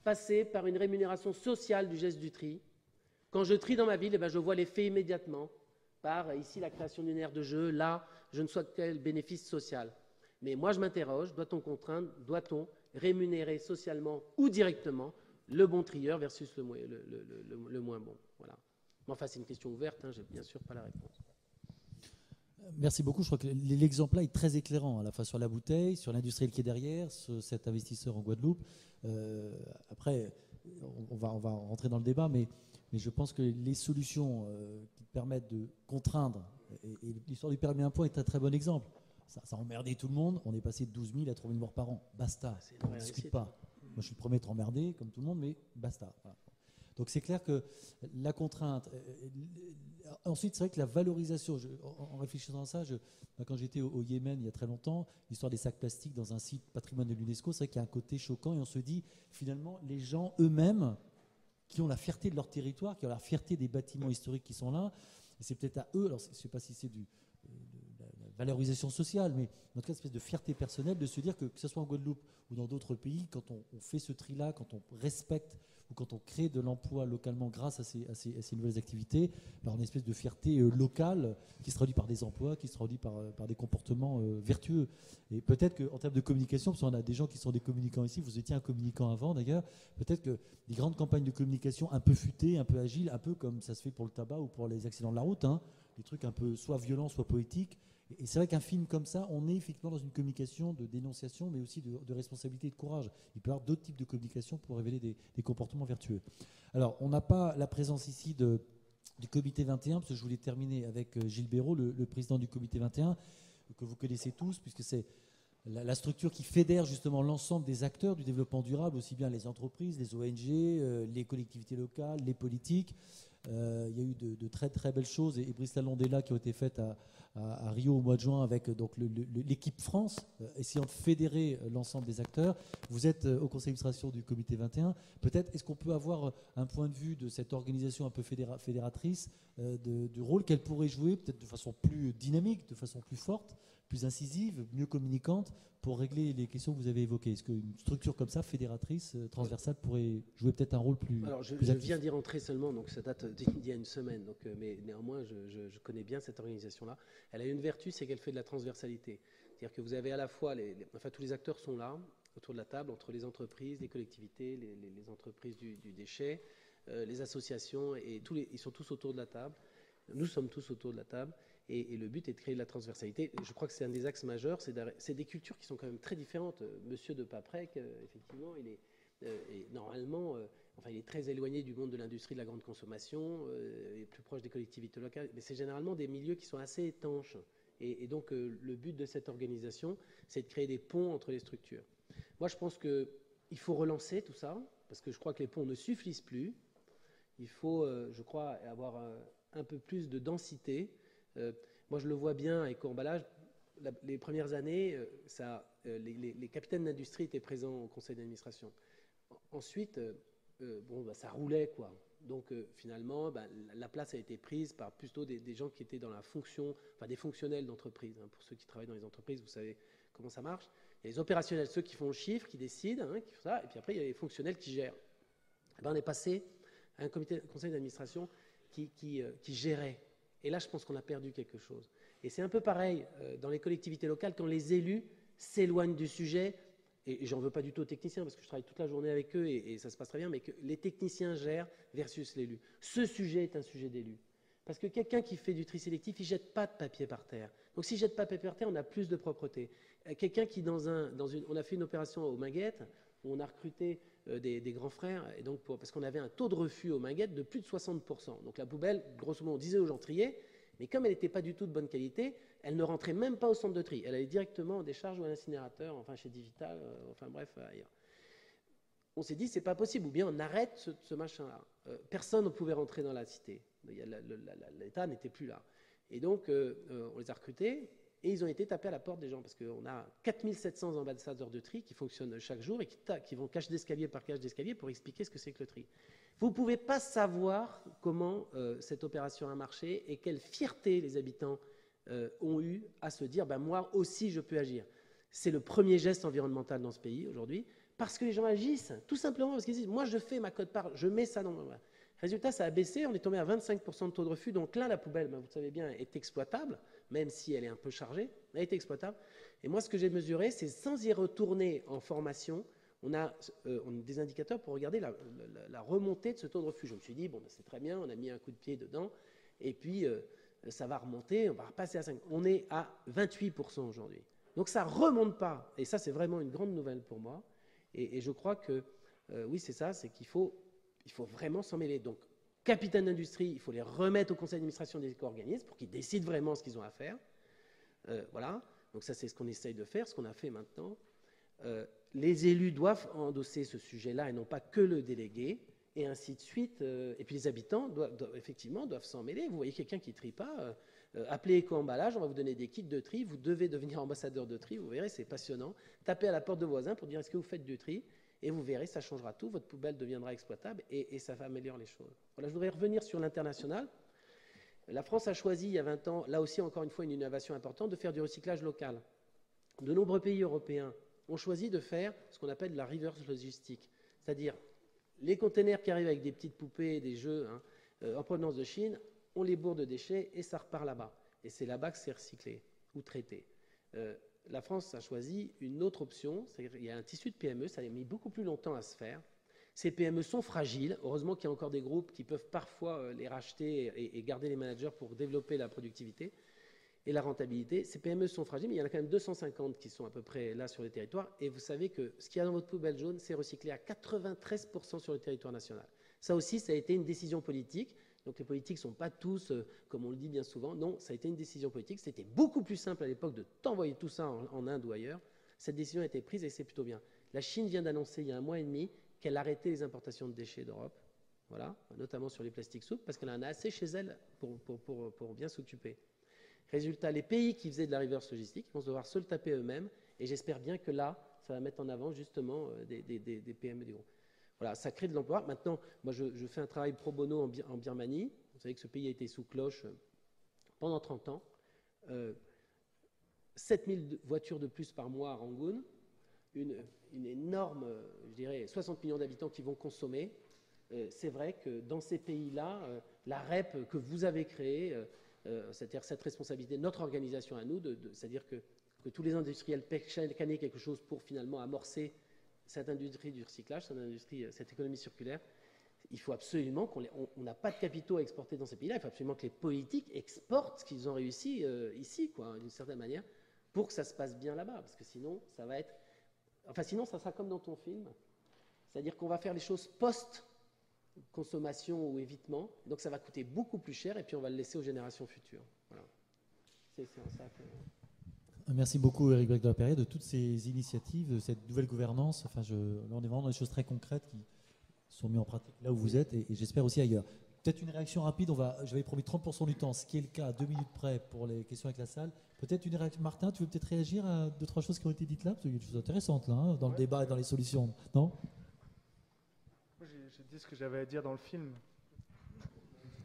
passer par une rémunération sociale du geste du tri? Quand je trie dans ma ville, eh ben, je vois l'effet immédiatement par ici la création d'une aire de jeu, là, je ne souhaite quel bénéfice social. Mais moi, je m'interroge, doit-on contraindre, doit-on rémunérer socialement ou directement le bon trieur versus le moins bon. Voilà. Mais enfin, c'est une question ouverte, hein, je n'ai bien sûr pas la réponse. Merci beaucoup. Je crois que l'exemple là est très éclairant, à la fois sur la bouteille, sur l'industriel qui est derrière, cet investisseur en Guadeloupe. Après, on va rentrer dans le débat, mais je pense que les solutions qui permettent de contraindre, et l'histoire du permis à point est un très bon exemple. Ça a emmerdé tout le monde. On est passé de 12 000 à 3 000 morts par an. Basta. On ne discute pas. Moi, je suis le premier à être emmerdé, comme tout le monde, mais basta. Voilà. Donc, c'est clair que la contrainte... ensuite, c'est vrai que la valorisation... En réfléchissant à ça, quand j'étais au Yémen il y a très longtemps, l'histoire des sacs plastiques dans un site patrimoine de l'UNESCO, c'est vrai qu'il y a un côté choquant et on se dit, finalement, les gens eux-mêmes qui ont la fierté de leur territoire, qui ont la fierté des bâtiments historiques qui sont là, et c'est peut-être à eux, alors je ne sais pas si c'est de la valorisation sociale, mais en tout cas, une espèce de fierté personnelle de se dire que ce soit en Guadeloupe ou dans d'autres pays, quand on fait ce tri-là, quand on respecte ou quand on crée de l'emploi localement grâce à ces nouvelles activités, on a une espèce de fierté locale qui se traduit par des emplois, qui se traduit par des comportements vertueux. Et peut-être qu'en termes de communication, parce qu'on a des gens qui sont des communicants ici, vous étiez un communicant avant d'ailleurs, peut-être que des grandes campagnes de communication un peu futées, un peu agiles, un peu comme ça se fait pour le tabac ou pour les accidents de la route, hein, des trucs un peu soit violents, soit poétiques. Et c'est vrai qu'un film comme ça, on est effectivement dans une communication de dénonciation, mais aussi de responsabilité et de courage. Il peut y avoir d'autres types de communication pour révéler des comportements vertueux. Alors, on n'a pas la présence ici de du comité 21, parce que je voulais terminer avec Gilles Béraud, le président du comité 21, que vous connaissez tous, puisque c'est la structure qui fédère justement l'ensemble des acteurs du développement durable, aussi bien les entreprises, les ONG, les collectivités locales, les politiques. Il y a eu de très très belles choses, et Brice Lalonde qui ont été faites à Rio au mois de juin avec donc l'équipe France, essayant de fédérer l'ensemble des acteurs. Vous êtes au conseil d'administration du comité 21. Peut-être est-ce qu'on peut avoir un point de vue de cette organisation un peu fédératrice, du rôle qu'elle pourrait jouer, peut-être de façon plus dynamique, de façon plus forte, plus incisive, mieux communicante, pour régler les questions que vous avez évoquées. Est-ce qu'une structure comme ça, fédératrice, transversale, pourrait jouer peut-être un rôle plus Alors, je actif? viens d'y rentrer seulement, donc ça date d'il y a une semaine, donc, mais néanmoins, je connais bien cette organisation-là. Elle a une vertu, c'est qu'elle fait de la transversalité. C'est-à-dire que vous avez à la fois, enfin, tous les acteurs sont là, autour de la table, entre les entreprises, les collectivités, les entreprises du déchet, les associations, et ils sont tous autour de la table. Nous sommes tous autour de la table. Et le but est de créer de la transversalité. Je crois que c'est un des axes majeurs. C'est des cultures qui sont quand même très différentes. Monsieur de Paprec, effectivement, il est normalement, enfin, il est très éloigné du monde de l'industrie de la grande consommation, il est plus proche des collectivités locales. Mais c'est généralement des milieux qui sont assez étanches. Et donc, le but de cette organisation, c'est de créer des ponts entre les structures. Moi, je pense qu'il faut relancer tout ça, parce que je crois que les ponts ne suffisent plus. Il faut, je crois, avoir un peu plus de densité. Moi, je le vois bien avec Emballage. Les premières années, les capitaines d'industrie étaient présents au conseil d'administration. Ensuite, ça roulait, quoi. Donc, finalement, la place a été prise par plutôt des gens qui étaient dans la fonction, enfin des fonctionnels d'entreprise. Hein. Pour ceux qui travaillent dans les entreprises, vous savez comment ça marche. Il y a les opérationnels, ceux qui font le chiffre, qui décident, hein, qui font ça, et puis après, il y a les fonctionnels qui gèrent. On est passé à un conseil d'administration qui gérait. Et là, je pense qu'on a perdu quelque chose. Et c'est un peu pareil dans les collectivités locales, quand les élus s'éloignent du sujet, et j'en veux pas du tout aux techniciens, parce que je travaille toute la journée avec eux, et ça se passe très bien, mais que les techniciens gèrent versus l'élu. Ce sujet est un sujet d'élu. Parce que quelqu'un qui fait du tri sélectif, il ne jette pas de papier par terre. Donc s'il ne jette pas de papier par terre, on a plus de propreté. Quelqu'un qui, on a fait une opération aux Minguettes, où on a recruté des grands frères, et donc parce qu'on avait un taux de refus aux Minguettes de plus de 60%. Donc la poubelle, grosso modo, on disait aux gens trier, mais comme elle n'était pas du tout de bonne qualité, elle ne rentrait même pas au centre de tri. Elle allait directement en décharge ou à l'incinérateur, enfin chez Digital, enfin bref, ailleurs. On s'est dit, c'est pas possible, ou bien on arrête ce machin-là. Personne ne pouvait rentrer dans la cité. L'État n'était plus là. Et donc, on les a recrutés, et ils ont été tapés à la porte des gens, parce qu'on a 4700 ambassadeurs de tri qui fonctionnent chaque jour et qui vont cage d'escalier par cage d'escalier pour expliquer ce que c'est que le tri. Vous ne pouvez pas savoir comment cette opération a marché et quelle fierté les habitants ont eu à se dire moi aussi je peux agir. C'est le premier geste environnemental dans ce pays aujourd'hui, parce que les gens agissent, tout simplement parce qu'ils disent moi je fais ma quote-part, je mets ça dans mon... Résultat, ça a baissé, on est tombé à 25% de taux de refus, donc là la poubelle, vous savez bien, est exploitable, même si elle est un peu chargée, elle est exploitable. Et moi ce que j'ai mesuré, c'est sans y retourner en formation, on a des indicateurs pour regarder la remontée de ce taux de refus. Je me suis dit, c'est très bien, on a mis un coup de pied dedans, et puis ça va remonter, on va repasser à 5. On est à 28% aujourd'hui. Donc ça ne remonte pas, et ça c'est vraiment une grande nouvelle pour moi. Et je crois que, oui c'est ça, c'est qu'il faut vraiment s'en mêler. Donc, capitaine d'industrie, il faut les remettre au conseil d'administration des éco-organismes pour qu'ils décident vraiment ce qu'ils ont à faire. Voilà, donc ça c'est ce qu'on essaye de faire, ce qu'on a fait maintenant. Les élus doivent endosser ce sujet-là et non pas que le délégué, et ainsi de suite. Et puis les habitants effectivement doivent s'en mêler. Vous voyez quelqu'un qui ne trie pas, appelez Éco-Emballage, on va vous donner des kits de tri, vous devez devenir ambassadeur de tri, vous verrez, c'est passionnant. Tapez à la porte de voisins pour dire est-ce que vous faites du tri, et vous verrez, ça changera tout, votre poubelle deviendra exploitable et ça va améliorer les choses. Voilà, je voudrais revenir sur l'international. La France a choisi il y a 20 ans, là aussi encore une fois une innovation importante, de faire du recyclage local. De nombreux pays européens ont choisi de faire ce qu'on appelle la reverse logistique, c'est-à-dire les containers qui arrivent avec des petites poupées, des jeux en provenance de Chine, on les bourre de déchets et ça repart là-bas. Et c'est là-bas que c'est recyclé ou traité. La France a choisi une autre option, c'est-à-dire qu'il y a un tissu de PME, ça a mis beaucoup plus longtemps à se faire. Ces PME sont fragiles, heureusement qu'il y a encore des groupes qui peuvent parfois les racheter et garder les managers pour développer la productivité et la rentabilité. Ces PME sont fragiles, mais il y en a quand même 250 qui sont à peu près là sur les territoires. Et vous savez que ce qu'il y a dans votre poubelle jaune, c'est recyclé à 93% sur le territoire national. Ça aussi, ça a été une décision politique Donc les politiques ne sont pas tous, comme on le dit bien souvent, non, ça a été une décision politique. C'était beaucoup plus simple à l'époque de t'envoyer tout ça en Inde ou ailleurs. Cette décision a été prise et c'est plutôt bien. La Chine vient d'annoncer il y a 1 mois et demi qu'elle arrêtait les importations de déchets d'Europe, voilà, notamment sur les plastiques souples, parce qu'elle en a assez chez elle pour bien s'occuper. Résultat, les pays qui faisaient de la reverse logistique vont devoir se le taper eux-mêmes, et j'espère bien que là, ça va mettre en avant justement des PME du groupe. Voilà, ça crée de l'emploi. Maintenant, moi, je fais un travail pro bono en Birmanie. Vous savez que ce pays a été sous cloche pendant 30 ans. 7000 voitures de plus par mois à Rangoon, une énorme, je dirais, 60 millions d'habitants qui vont consommer. C'est vrai que dans ces pays-là, la REP que vous avez créée, c'est-à-dire cette responsabilité de notre organisation à nous, c'est-à-dire que tous les industriels paient chaque année quelque chose pour finalement amorcer cette industrie du recyclage, cette économie circulaire, il faut absolument on n'a pas de capitaux à exporter dans ces pays-là, il faut absolument que les politiques exportent ce qu'ils ont réussi ici, quoi, d'une certaine manière, pour que ça se passe bien là-bas, parce que sinon, ça va être... Enfin, sinon, ça sera comme dans ton film, c'est-à-dire qu'on va faire les choses post-consommation ou évitement, donc ça va coûter beaucoup plus cher, et puis on va le laisser aux générations futures. Voilà. C'est ça que... Merci beaucoup Éric Blake de la Perrier de toutes ces initiatives, de cette nouvelle gouvernance. Enfin, là, on est vraiment dans des choses très concrètes qui sont mises en pratique là où vous êtes et j'espère aussi ailleurs. Peut-être une réaction rapide, j'avais promis 30% du temps, ce qui est le cas à 2 minutes près pour les questions avec la salle. Peut-être une réaction. Martin, tu veux peut-être réagir à 2-3 choses qui ont été dites là, parce qu'il y a des choses intéressantes là, dans le débat et dans les solutions, non? J'ai dit ce que j'avais à dire dans le film.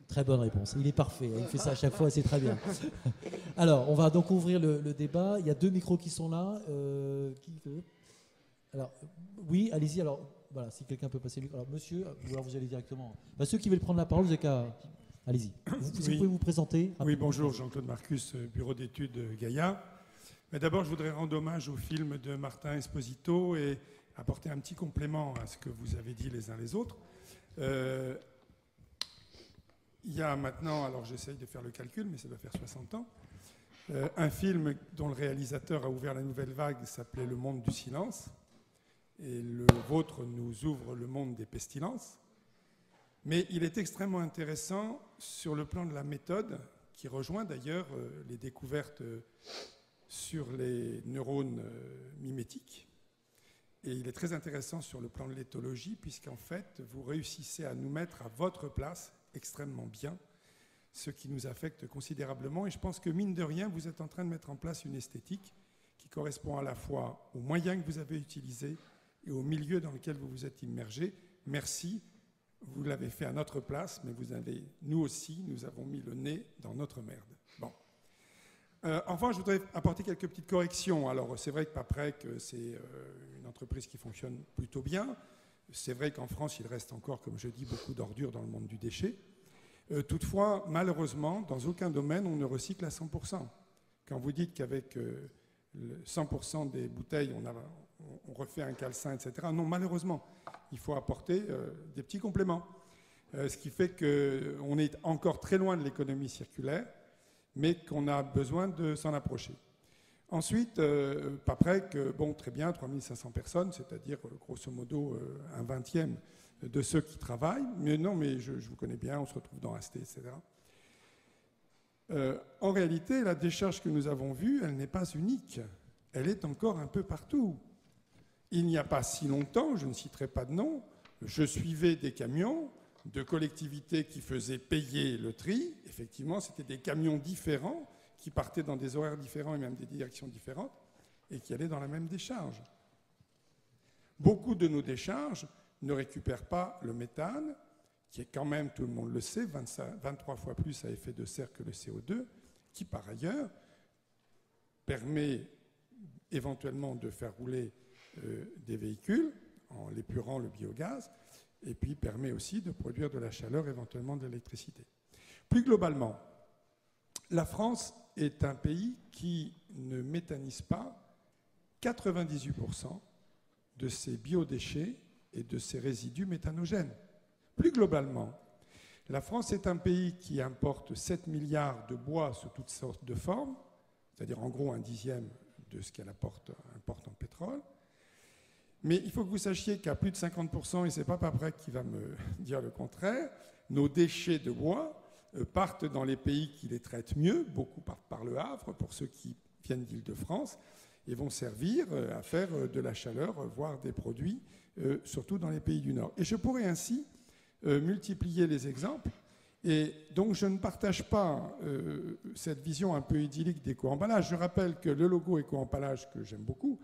Très bonne réponse. Il est parfait. Il fait ça à chaque fois et c'est très bien. Alors, on va donc ouvrir le débat. Il y a 2 micros qui sont là. Qui veut? Alors, oui, allez-y. Alors, voilà, si quelqu'un peut passer le micro. Alors, monsieur, ou alors vous allez directement. Ceux qui veulent prendre la parole, vous avez qu'à... Allez-y. Vous pouvez vous présenter? Oui, bonjour, Jean-Claude Marcus, bureau d'études Gaïa. Mais d'abord, je voudrais rendre hommage au film de Martin Esposito et apporter un petit complément à ce que vous avez dit les uns les autres. Il y a maintenant, alors j'essaye de faire le calcul, mais ça doit faire 60 ans, un film dont le réalisateur a ouvert la nouvelle vague s'appelait Le Monde du silence. Et le vôtre nous ouvre le monde des pestilences. Mais il est extrêmement intéressant sur le plan de la méthode, qui rejoint d'ailleurs les découvertes sur les neurones mimétiques. Et il est très intéressant sur le plan de l'éthologie, puisqu'en fait, vous réussissez à nous mettre à votre place extrêmement bien, ce qui nous affecte considérablement. Et je pense que, mine de rien, vous êtes en train de mettre en place une esthétique qui correspond à la fois aux moyens que vous avez utilisés et au milieu dans lequel vous vous êtes immergé. Merci, vous l'avez fait à notre place, mais nous aussi, nous avons mis le nez dans notre merde. Bon. Enfin, je voudrais apporter quelques petites corrections. Alors, c'est vrai que Paprec, c'est une entreprise qui fonctionne plutôt bien. C'est vrai qu'en France, il reste encore, comme je dis, beaucoup d'ordures dans le monde du déchet. Toutefois, malheureusement, dans aucun domaine, on ne recycle à 100%. Quand vous dites qu'avec 100% des bouteilles, on refait un calcin, etc. Non, malheureusement, il faut apporter des petits compléments. Ce qui fait qu'on est encore très loin de l'économie circulaire, mais qu'on a besoin de s'en approcher. Ensuite, Paprec, bon, très bien, 3500 personnes, c'est-à-dire grosso modo un 20e de ceux qui travaillent. Mais non, mais je vous connais bien, on se retrouve dans Asté, etc. En réalité, la décharge que nous avons vue, elle n'est pas unique. Elle est encore un peu partout. Il n'y a pas si longtemps, je ne citerai pas de nom, je suivais des camions de collectivités qui faisaient payer le tri. Effectivement, c'était des camions différents qui partaient dans des horaires différents et même des directions différentes et qui allaient dans la même décharge. Beaucoup de nos décharges ne récupèrent pas le méthane, qui est quand même, tout le monde le sait, 23 fois plus à effet de serre que le CO2, qui par ailleurs permet éventuellement de faire rouler des véhicules en l'épurant le biogaz, et puis permet aussi de produire de la chaleur, éventuellement de l'électricité. Plus globalement, la France est un pays qui ne méthanise pas 98% de ses biodéchets et de ses résidus méthanogènes. Plus globalement, la France est un pays qui importe 7 milliards de bois sous toutes sortes de formes, c'est-à-dire en gros un dixième de ce qu'elle importe en pétrole. Mais il faut que vous sachiez qu'à plus de 50%, et ce n'est pas Paprec qui va me dire le contraire, nos déchets de bois partent dans les pays qui les traitent mieux, beaucoup partent par le Havre, pour ceux qui viennent d'Île-de-France, et vont servir à faire de la chaleur, voire des produits, surtout dans les pays du Nord. Et je pourrais ainsi multiplier les exemples. Et donc je ne partage pas cette vision un peu idyllique d'éco-emballage. Je rappelle que le logo éco-emballage, que j'aime beaucoup,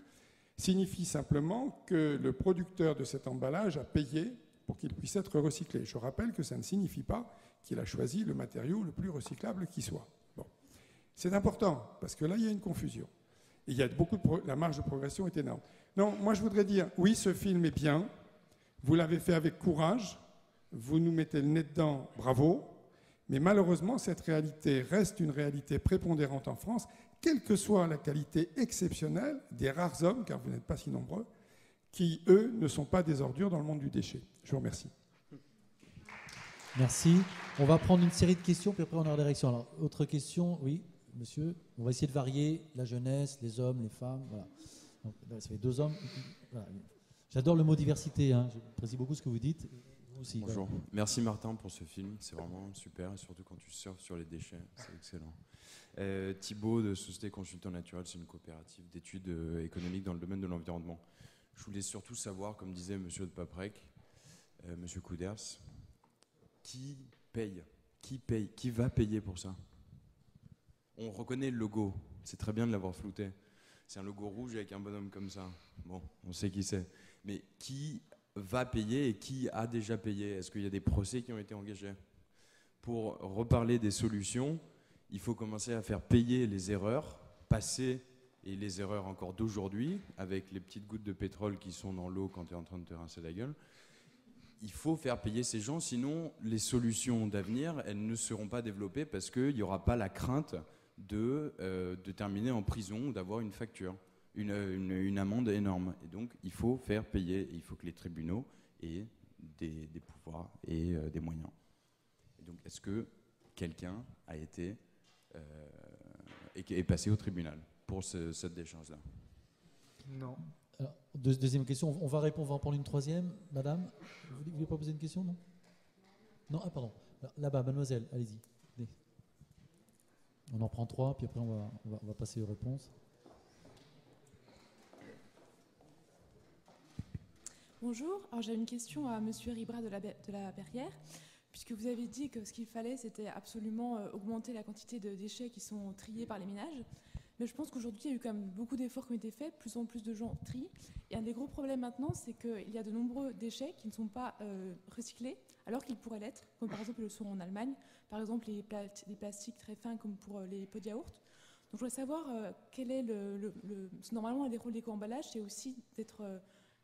signifie simplement que le producteur de cet emballage a payé pour qu'il puisse être recyclé. Je rappelle que ça ne signifie pas qu'il a choisi le matériau le plus recyclable qui soit. Bon. C'est important, parce que là, il y a une confusion. Et il y a la marge de progression est énorme. Non, moi, je voudrais dire, oui, ce film est bien, vous l'avez fait avec courage, vous nous mettez le nez dedans, bravo, mais malheureusement, cette réalité reste une réalité prépondérante en France, quelle que soit la qualité exceptionnelle des rares hommes, car vous n'êtes pas si nombreux, qui, eux, ne sont pas des ordures dans le monde du déchet. Je vous remercie. Merci. On va prendre une série de questions, puis après on aura des réactions. Alors, autre question, oui, monsieur. On va essayer de varier la jeunesse, les hommes, les femmes. Voilà. Donc, là, ça fait 2 hommes. Voilà. J'adore le mot diversité. Hein. J'apprécie beaucoup ce que vous dites. Vous aussi. Bonjour. Voilà. Merci Martin pour ce film. C'est vraiment super, et surtout quand tu surfes sur les déchets. C'est excellent. Thibaut de Société Consultant Naturel, c'est une coopérative d'études économiques dans le domaine de l'environnement. Je voulais surtout savoir, comme disait monsieur de Paprec, monsieur Couders, qui paye ? Qui va payer pour ça ? On reconnaît le logo, c'est très bien de l'avoir flouté. C'est un logo rouge avec un bonhomme comme ça. Bon, on sait qui c'est. Mais qui va payer et qui a déjà payé ? Est-ce qu'il y a des procès qui ont été engagés ? Pour reparler des solutions, il faut commencer à faire payer les erreurs passées et les erreurs encore d'aujourd'hui, avec les petites gouttes de pétrole qui sont dans l'eau quand tu es en train de te rincer la gueule. Il faut faire payer ces gens, sinon les solutions d'avenir, elles ne seront pas développées parce qu'il n'y aura pas la crainte de terminer en prison ou d'avoir une facture, une amende énorme. Et donc il faut faire payer, et il faut que les tribunaux aient des pouvoirs et des moyens. Et donc est-ce que quelqu'un a été est passé au tribunal pour cette décharge-là ? Non. Alors, deuxième question, on va répondre, on va en prendre une troisième. Madame, vous voulez pas poser une question, non ? Non, ah pardon. Là-bas, mademoiselle, allez-y. On en prend 3, puis après on va passer aux réponses. Bonjour, alors j'ai une question à monsieur Ribra de la Perrière, puisque vous avez dit que ce qu'il fallait, c'était absolument augmenter la quantité de déchets qui sont triés par les ménages. Mais je pense qu'aujourd'hui, il y a eu quand même beaucoup d'efforts qui ont été faits, plus en plus de gens trient. Et un des gros problèmes maintenant, c'est qu'il y a de nombreux déchets qui ne sont pas recyclés, alors qu'ils pourraient l'être, comme par exemple le sont en Allemagne, par exemple les plastiques très fins comme pour les pots de yaourt. Donc je voudrais savoir quel est normalement les rôles d'éco-emballage, c'est aussi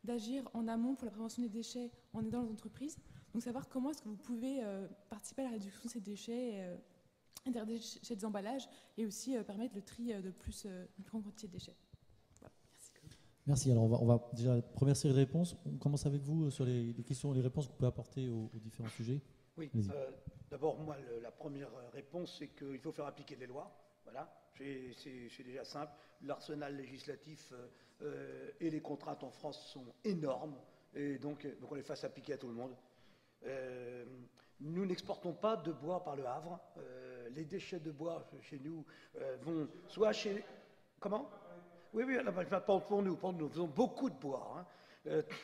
d'agir en amont pour la prévention des déchets en aidant les entreprises. Donc savoir comment est-ce que vous pouvez participer à la réduction de ces déchets des déchets des emballages et aussi permettre le tri de plus grande quantité de déchets. Voilà. Merci. Merci. Alors on va déjà la première série de réponses. On commence avec vous sur les questions, les réponses que vous pouvez apporter aux différents sujets. Oui. D'abord, moi, la première réponse, c'est qu'il faut faire appliquer les lois. Voilà. C'est déjà simple. L'arsenal législatif et les contraintes en France sont énormes. Et donc on les fasse appliquer à tout le monde. Nous n'exportons pas de bois par le Havre. Les déchets de bois chez nous vont soit chez... Comment ? Oui, pas pour nous. Nous faisons beaucoup de bois.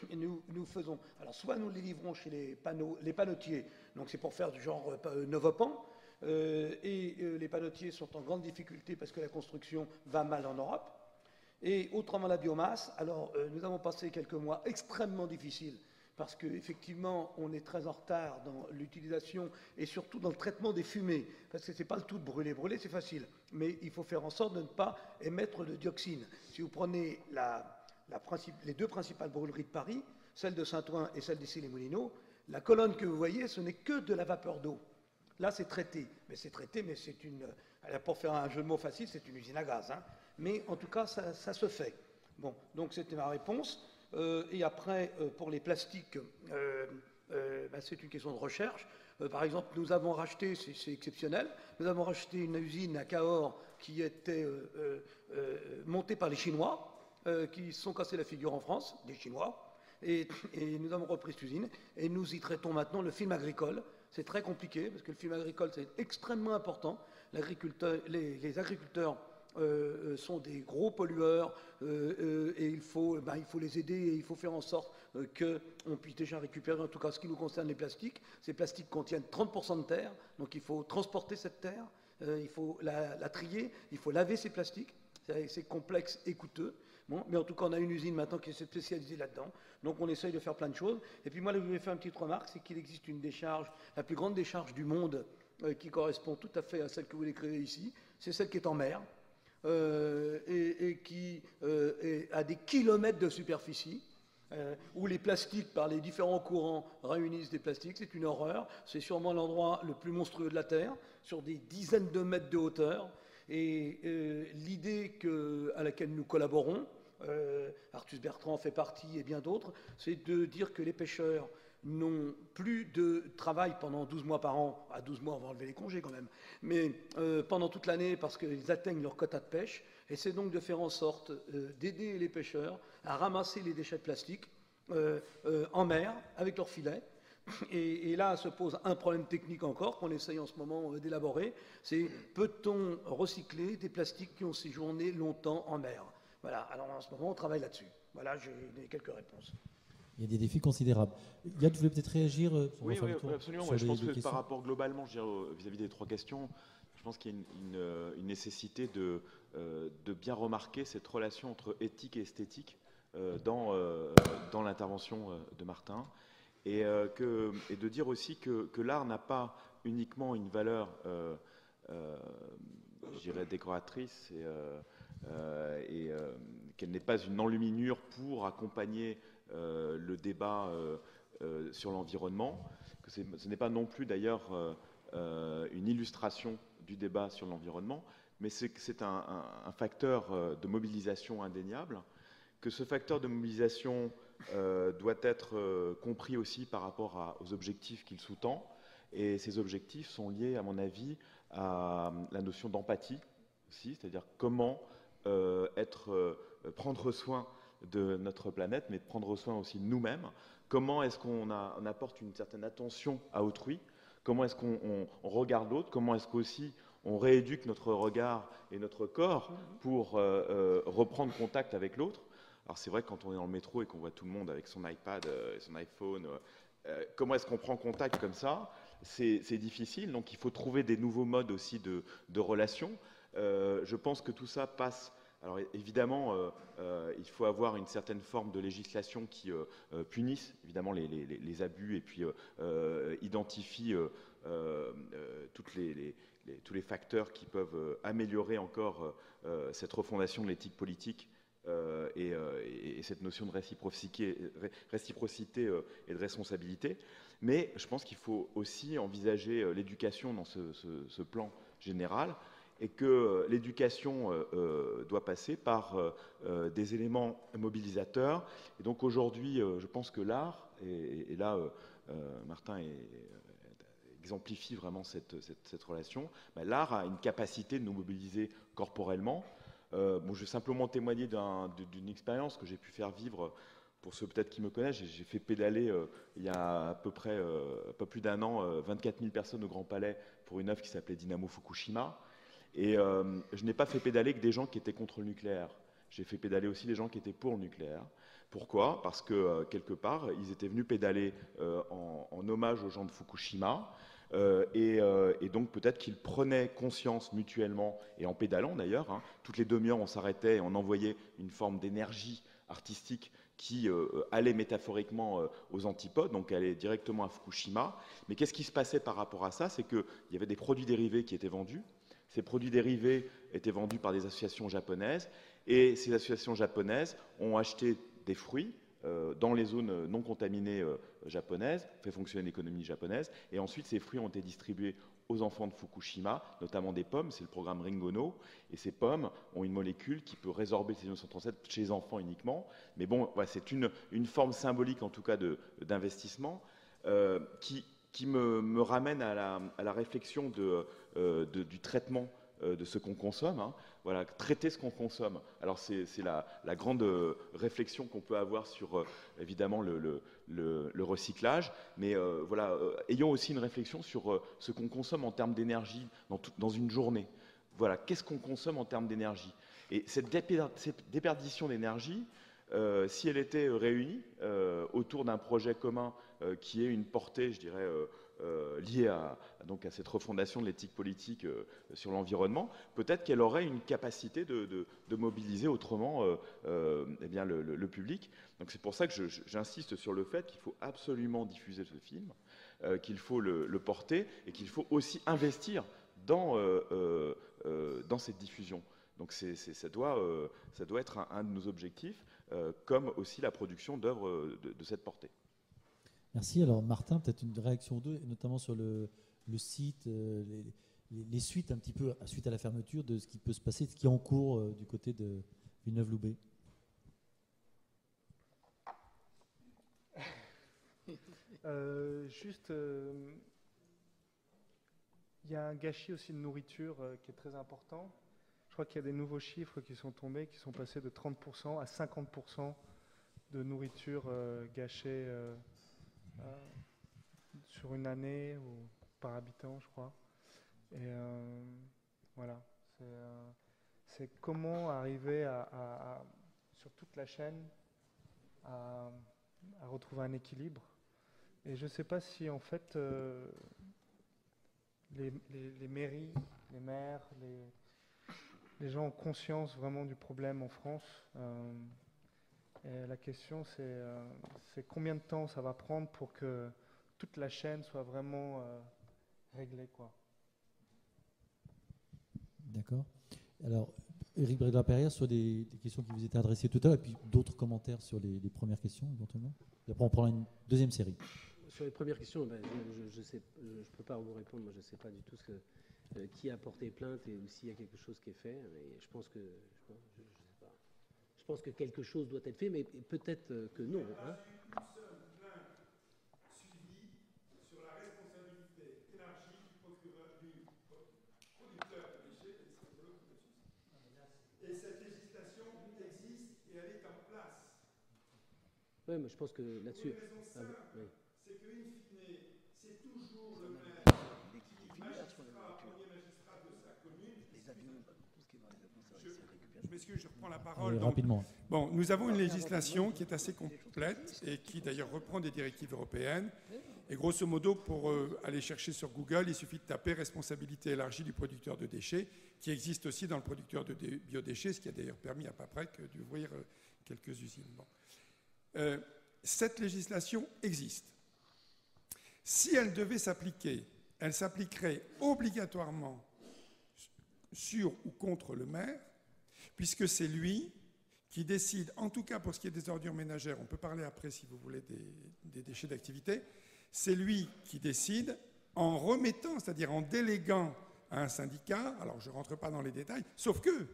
Et nous faisons... Alors, soit nous les livrons chez les panneautiers. Donc, c'est pour faire du genre Novopan. Et les panneautiers sont en grande difficulté parce que la construction va mal en Europe. Et autrement, la biomasse. Alors, nous avons passé quelques mois extrêmement difficiles parce qu'effectivement, on est très en retard dans l'utilisation et surtout dans le traitement des fumées. Parce que ce n'est pas le tout de brûler. Brûler, c'est facile. Mais il faut faire en sorte de ne pas émettre de dioxine. Si vous prenez les 2 principales brûleries de Paris, celle de Saint-Ouen et celle d'Issy-les-Moulineaux, la colonne que vous voyez, ce n'est que de la vapeur d'eau. Là, c'est traité. Mais c'est traité, mais c'est une... Pour faire un jeu de mots facile, c'est une usine à gaz. Mais en tout cas, ça se fait. Bon, donc c'était ma réponse. Et après, pour les plastiques, c'est une question de recherche. Par exemple, nous avons racheté, c'est exceptionnel, nous avons racheté une usine à Cahors qui était montée par les Chinois, qui se sont cassés la figure en France, des Chinois, et nous avons repris cette usine, et nous y traitons maintenant le film agricole, c'est très compliqué, parce que le film agricole, c'est extrêmement important. Les agriculteurs sont des gros pollueurs, et il faut les aider, et il faut faire en sorte qu'on puisse déjà récupérer, en tout cas ce qui nous concerne les plastiques. Ces plastiques contiennent 30% de terre, donc il faut transporter cette terre, il faut la trier, il faut laver ces plastiques. C'est complexe et coûteux. Bon, mais en tout cas, on a une usine maintenant qui est spécialisée là-dedans. Donc, on essaye de faire plein de choses. Et puis, moi, je voulais faire une petite remarque, c'est qu'il existe une décharge, la plus grande décharge du monde, qui correspond tout à fait à celle que vous voulez créer ici. C'est celle qui est en mer et qui est à des kilomètres de superficie, où les plastiques, par les différents courants, réunissent des plastiques. C'est une horreur. C'est sûrement l'endroit le plus monstrueux de la Terre, sur des dizaines de mètres de hauteur. Et l'idée à laquelle nous collaborons, Artus Bertrand fait partie et bien d'autres, c'est de dire que les pêcheurs n'ont plus de travail pendant 12 mois par an, à 12 mois on va enlever les congés quand même, mais pendant toute l'année parce qu'ils atteignent leur quota de pêche, et c'est donc de faire en sorte d'aider les pêcheurs à ramasser les déchets de plastique en mer avec leurs filets. Et là se pose un problème technique encore qu'on essaye en ce moment d'élaborer, c'est peut-on recycler des plastiques qui ont séjourné longtemps en mer? Voilà, alors en ce moment on travaille là-dessus. Voilà, j'ai quelques réponses. Il y a des défis considérables. Yann, tu voulais peut-être réagir Oui, absolument. Je pense que par rapport globalement, vis-à-vis des trois questions, je pense qu'il y a une nécessité de bien remarquer cette relation entre éthique et esthétique dans l'intervention de Martin. Et de dire aussi que l'art n'a pas uniquement une valeur, je dirais, décoratrice et qu'elle n'est pas une enluminure pour accompagner le débat sur l'environnement, que ce n'est pas non plus d'ailleurs une illustration du débat sur l'environnement, mais c'est un facteur de mobilisation indéniable, que ce facteur de mobilisation doit être compris aussi par rapport aux objectifs qu'il sous-tend. Et ces objectifs sont liés, à mon avis, à la notion d'empathie aussi, c'est-à-dire comment prendre soin de notre planète, mais prendre soin aussi de nous-mêmes. Comment est-ce qu'on apporte une certaine attention à autrui? Comment est-ce qu'on regarde l'autre? Comment est-ce qu'aussi on rééduque notre regard et notre corps pour reprendre contact avec l'autre? Alors c'est vrai que quand on est dans le métro et qu'on voit tout le monde avec son iPad, son iPhone, comment est-ce qu'on prend contact comme ça? C'est difficile, donc il faut trouver des nouveaux modes aussi de relation. Je pense que tout ça passe... Alors évidemment, il faut avoir une certaine forme de législation qui punisse évidemment les abus et puis identifie tous les facteurs qui peuvent améliorer encore cette refondation de l'éthique politique et cette notion de réciprocité et de responsabilité. Mais je pense qu'il faut aussi envisager l'éducation dans ce plan général, et que l'éducation doit passer par des éléments mobilisateurs. Et donc aujourd'hui, je pense que l'art, et là Martin exemplifie vraiment cette relation, l'art a une capacité de nous mobiliser corporellement. Je vais simplement témoigner d'une expérience que j'ai pu faire vivre. Pour ceux peut-être qui me connaissent, j'ai fait pédaler il y a à peu près un peu plus d'un an 24 000 personnes au Grand Palais pour une œuvre qui s'appelait Dynamo Fukushima. Et je n'ai pas fait pédaler que des gens qui étaient contre le nucléaire. J'ai fait pédaler aussi des gens qui étaient pour le nucléaire. Pourquoi? Parce que quelque part, ils étaient venus pédaler en hommage aux gens de Fukushima. Et donc peut-être qu'ils prenaient conscience mutuellement, et en pédalant d'ailleurs, toutes les demi-heures on s'arrêtait et on envoyait une forme d'énergie artistique qui allait métaphoriquement aux antipodes, donc allait directement à Fukushima. Mais qu'est-ce qui se passait par rapport à ça? C'est qu'il y avait des produits dérivés qui étaient vendus. Ces produits dérivés étaient vendus par des associations japonaises, et ces associations japonaises ont acheté des fruits dans les zones non contaminées japonaises, fait fonctionner l'économie japonaise, et ensuite ces fruits ont été distribués aux enfants de Fukushima, notamment des pommes, c'est le programme Ringono, et ces pommes ont une molécule qui peut résorber ces 1937 chez les enfants uniquement, mais bon, voilà, c'est une forme symbolique en tout cas d'investissement qui me ramène à la réflexion du traitement de ce qu'on consomme. Voilà, traiter ce qu'on consomme. Alors c'est la grande réflexion qu'on peut avoir sur évidemment le recyclage, mais voilà, ayons aussi une réflexion sur ce qu'on consomme en termes d'énergie dans une journée. Voilà, qu'est-ce qu'on consomme en termes d'énergie? Et cette déperdition d'énergie, si elle était réunie autour d'un projet commun qui ait une portée, je dirais, liée à cette refondation de l'éthique politique sur l'environnement, peut-être qu'elle aurait une capacité de mobiliser autrement eh bien, le public. Donc c'est pour ça que j'insiste sur le fait qu'il faut absolument diffuser ce film, qu'il faut le porter et qu'il faut aussi investir dans cette diffusion. Donc ça doit être un de nos objectifs, comme aussi la production d'œuvres de cette portée. Merci. Alors Martin, peut-être une réaction ou deux, notamment sur le site, les suites un petit peu, suite à la fermeture, de ce qui peut se passer, ce qui est en cours du côté de Villeneuve-Loubet. Juste, il y a un gâchis aussi de nourriture qui est très important. Je crois qu'il y a des nouveaux chiffres qui sont tombés, qui sont passés de 30% à 50% de nourriture gâchée sur une année ou par habitant, je crois. Et voilà, c'est comment arriver sur toute la chaîne à retrouver un équilibre. Et je ne sais pas si en fait les mairies, les maires, les gens ont conscience vraiment du problème en France. Et la question, c'est combien de temps ça va prendre pour que toute la chaîne soit vraiment réglée, quoi. D'accord. Alors, Éric Brédard-Perrière, sur des questions qui vous étaient adressées tout à l'heure, et puis d'autres commentaires sur les premières questions, éventuellement. Et après, on prend une deuxième série. Sur les premières questions, je ne peux pas vous répondre. Moi, je ne sais pas du tout qui a porté plainte et s'il y a quelque chose qui est fait. Et je pense que je pense que quelque chose doit être fait, mais peut-être que non. Hein. Oui, mais je pense que là-dessus. C'est que, in fine, c'est toujours le maire qui magistrat, premier magistrat de sa commune. Je m'excuse, je reprends la parole. Rapidement. Bon, nous avons une législation qui est assez complète et qui d'ailleurs reprend des directives européennes. Et grosso modo, pour aller chercher sur Google, il suffit de taper responsabilité élargie du producteur de déchets, qui existe aussi dans le producteur de biodéchets, ce qui a d'ailleurs permis à Paprec d'ouvrir quelques usines. Bon. Cette législation existe. Si elle devait s'appliquer, elle s'appliquerait obligatoirement sur ou contre le maire, puisque c'est lui qui décide, en tout cas pour ce qui est des ordures ménagères, on peut parler après si vous voulez des déchets d'activité, c'est lui qui décide en remettant, c'est-à-dire en déléguant à un syndicat, alors je ne rentre pas dans les détails, sauf que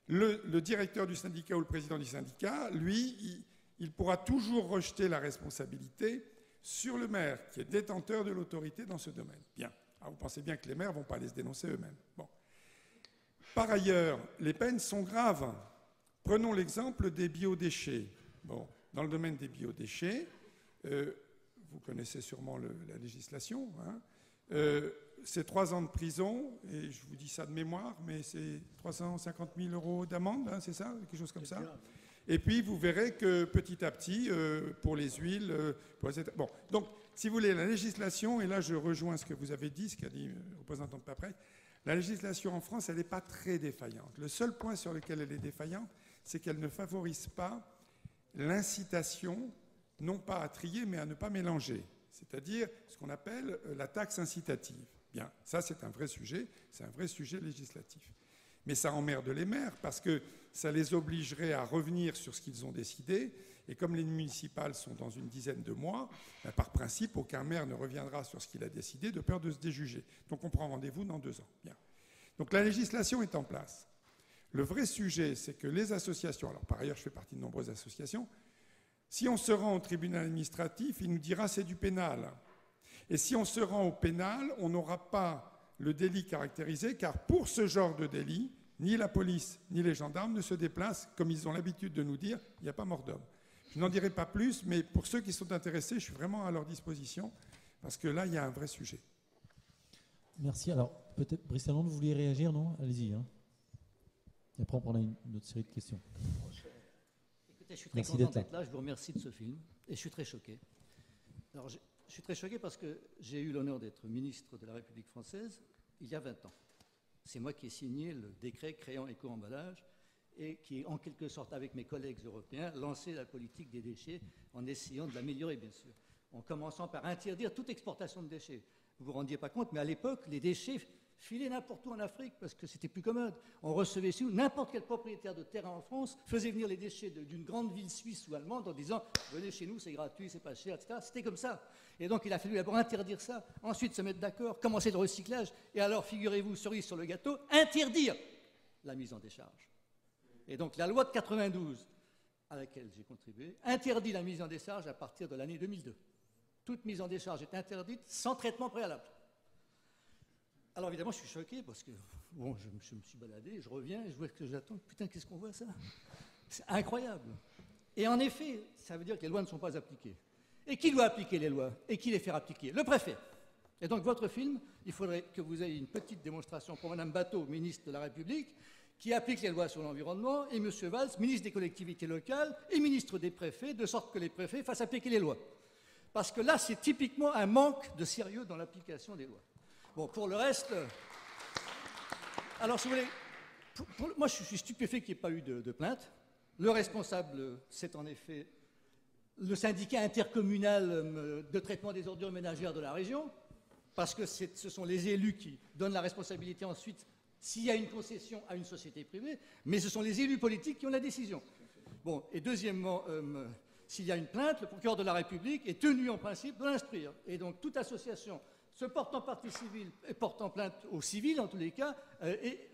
le directeur du syndicat ou le président du syndicat, lui, il pourra toujours rejeter la responsabilité sur le maire, qui est détenteur de l'autorité dans ce domaine. Bien. Alors vous pensez bien que les maires ne vont pas aller se dénoncer eux-mêmes. Bon. Par ailleurs, les peines sont graves. Prenons l'exemple des biodéchets. Bon, dans le domaine des biodéchets, vous connaissez sûrement la législation, hein, c'est 3 ans de prison, et je vous dis ça de mémoire, mais c'est 350 000 € d'amende, hein, c'est ça, quelque chose comme ça. Et puis, vous verrez que petit à petit, pour les huiles, bon, donc, si vous voulez, la législation, et là je rejoins ce que vous avez dit, ce qu'a dit le représentant de Paprec, la législation en France, elle n'est pas très défaillante. Le seul point sur lequel elle est défaillante, c'est qu'elle ne favorise pas l'incitation, non pas à trier, mais à ne pas mélanger. C'est-à-dire ce qu'on appelle la taxe incitative. Bien, ça c'est un vrai sujet législatif. Mais ça emmerde les maires parce que ça les obligerait à revenir sur ce qu'ils ont décidé. Et comme les municipales sont dans une dizaine de mois, ben par principe, aucun maire ne reviendra sur ce qu'il a décidé de peur de se déjuger. Donc on prend rendez-vous dans 2 ans. Bien. Donc la législation est en place. Le vrai sujet, c'est que les associations, alors par ailleurs je fais partie de nombreuses associations, si on se rend au tribunal administratif, il nous dira c'est du pénal. Et si on se rend au pénal, on n'aura pas le délit caractérisé, car pour ce genre de délit, ni la police, ni les gendarmes ne se déplacent, comme ils ont l'habitude de nous dire, il n'y a pas mort d'homme. Je n'en dirai pas plus, mais pour ceux qui sont intéressés, je suis vraiment à leur disposition, parce que là, il y a un vrai sujet. Merci. Alors, peut-être, Brice Lalonde, vous vouliez réagir, non? Allez-y. Hein. Et après, on prendra une autre série de questions. Écoutez, je suis très content d'être là. Je vous remercie de ce film. Et je suis très choqué. Alors, je suis très choqué parce que j'ai eu l'honneur d'être ministre de la République française il y a 20 ans. C'est moi qui ai signé le décret créant éco-emballage et qui, en quelque sorte, avec mes collègues européens, lancé la politique des déchets en essayant de l'améliorer, bien sûr, en commençant par interdire toute exportation de déchets. Vous ne vous rendiez pas compte, mais à l'époque, les déchets filaient n'importe où en Afrique parce que c'était plus commode. On recevait chez nous, n'importe quel propriétaire de terrain en France faisait venir les déchets d'une grande ville suisse ou allemande en disant « Venez chez nous, c'est gratuit, c'est pas cher, etc. » C'était comme ça. Et donc, il a fallu d'abord interdire ça, ensuite se mettre d'accord, commencer le recyclage, et alors, figurez-vous, cerise sur le gâteau, interdire la mise en décharge. Et donc, la loi de 92, à laquelle j'ai contribué, interdit la mise en décharge à partir de l'année 2002. Toute mise en décharge est interdite sans traitement préalable. Alors, évidemment, je suis choqué parce que, bon, je me suis baladé, je reviens, et je vois que j'attends, putain, qu'est-ce qu'on voit, ça? C'est incroyable. Et en effet, ça veut dire que les lois ne sont pas appliquées. Et qui doit appliquer les lois? Et qui les faire appliquer? Le préfet. Et donc, votre film, il faudrait que vous ayez une petite démonstration pour Mme Bateau, ministre de la République, qui applique les lois sur l'environnement, et M. Valls, ministre des collectivités locales et ministre des préfets, de sorte que les préfets fassent appliquer les lois. Parce que là, c'est typiquement un manque de sérieux dans l'application des lois. Bon, pour le reste... Alors, si vous voulez... moi, je suis stupéfait qu'il n'y ait pas eu de plainte. Le responsable, c'est en effet le syndicat intercommunal de traitement des ordures ménagères de la région, parce que ce sont les élus qui donnent la responsabilité ensuite s'il y a une concession à une société privée, mais ce sont les élus politiques qui ont la décision. Bon, et deuxièmement, s'il y a une plainte, le procureur de la République est tenu en principe de l'instruire. Et donc toute association se portant partie civile et portant plainte au civil, en tous les cas,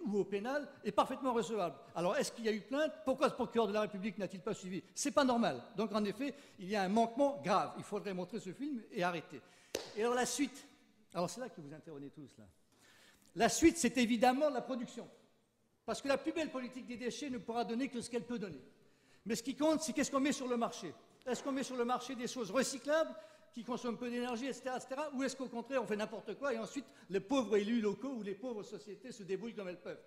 ou au pénal, est parfaitement recevable. Alors, est-ce qu'il y a eu plainte? Pourquoi ce procureur de la République n'a-t-il pas suivi? C'est pas normal. Donc, en effet, il y a un manquement grave. Il faudrait montrer ce film et arrêter. Et alors, la suite. Alors, c'est là que vous intervenez tous, là. La suite, c'est évidemment la production. Parce que la plus belle politique des déchets ne pourra donner que ce qu'elle peut donner. Mais ce qui compte, c'est qu'est-ce qu'on met sur le marché. Est-ce qu'on met sur le marché des choses recyclables qui consomment peu d'énergie, etc., ou est-ce qu'au contraire, on fait n'importe quoi et ensuite, les pauvres élus locaux ou les pauvres sociétés se débrouillent comme elles peuvent?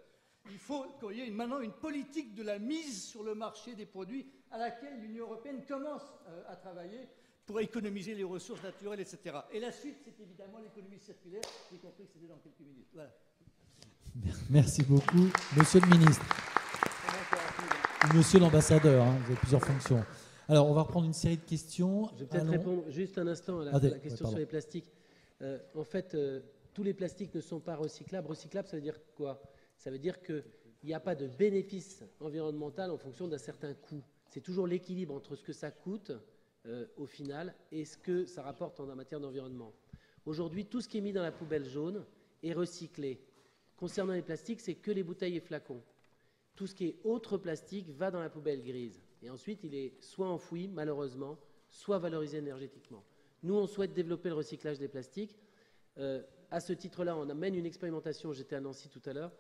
Il faut qu'il y ait maintenant une politique de la mise sur le marché des produits à laquelle l'Union européenne commence à travailler pour économiser les ressources naturelles, etc. Et la suite, c'est évidemment l'économie circulaire. J'ai compris que c'était dans quelques minutes. Voilà. Merci beaucoup, Monsieur le ministre. Monsieur l'ambassadeur, hein, vous avez plusieurs fonctions. Alors, on va reprendre une série de questions. Je vais peut-être répondre juste un instant à la question sur les plastiques. En fait, tous les plastiques ne sont pas recyclables. Recyclable, ça veut dire quoi? Ça veut dire qu'il n'y a pas de bénéfice environnemental en fonction d'un certain coût. C'est toujours l'équilibre entre ce que ça coûte au final et ce que ça rapporte en matière d'environnement. Aujourd'hui, tout ce qui est mis dans la poubelle jaune est recyclé. Concernant les plastiques, c'est que les bouteilles et flacons. Tout ce qui est autre plastique va dans la poubelle grise. Et ensuite, il est soit enfoui, malheureusement, soit valorisé énergétiquement. Nous, on souhaite développer le recyclage des plastiques. À ce titre-là, on amène une expérimentation, j'étais à Nancy tout à l'heure,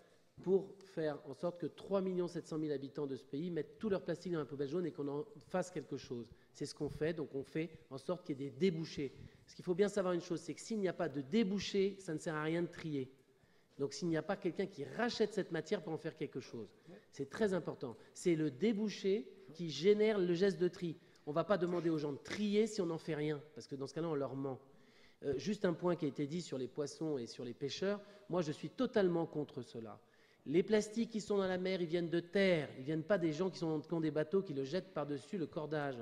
pour faire en sorte que 3 700 000 habitants de ce pays mettent tout leur plastique dans la poubelle jaune et qu'on en fasse quelque chose. C'est ce qu'on fait, donc on fait en sorte qu'il y ait des débouchés. Parce qu'il faut bien savoir une chose, c'est que s'il n'y a pas de débouchés, ça ne sert à rien de trier. Donc s'il n'y a pas quelqu'un qui rachète cette matière pour en faire quelque chose, c'est très important. C'est le débouché qui génère le geste de tri. On ne va pas demander aux gens de trier si on n'en fait rien, parce que dans ce cas-là, on leur ment. Juste un point qui a été dit sur les poissons et sur les pêcheurs, moi je suis totalement contre cela. Les plastiques qui sont dans la mer, ils viennent de terre, ils ne viennent pas des gens qui ont des bateaux qui le jettent par-dessus le cordage.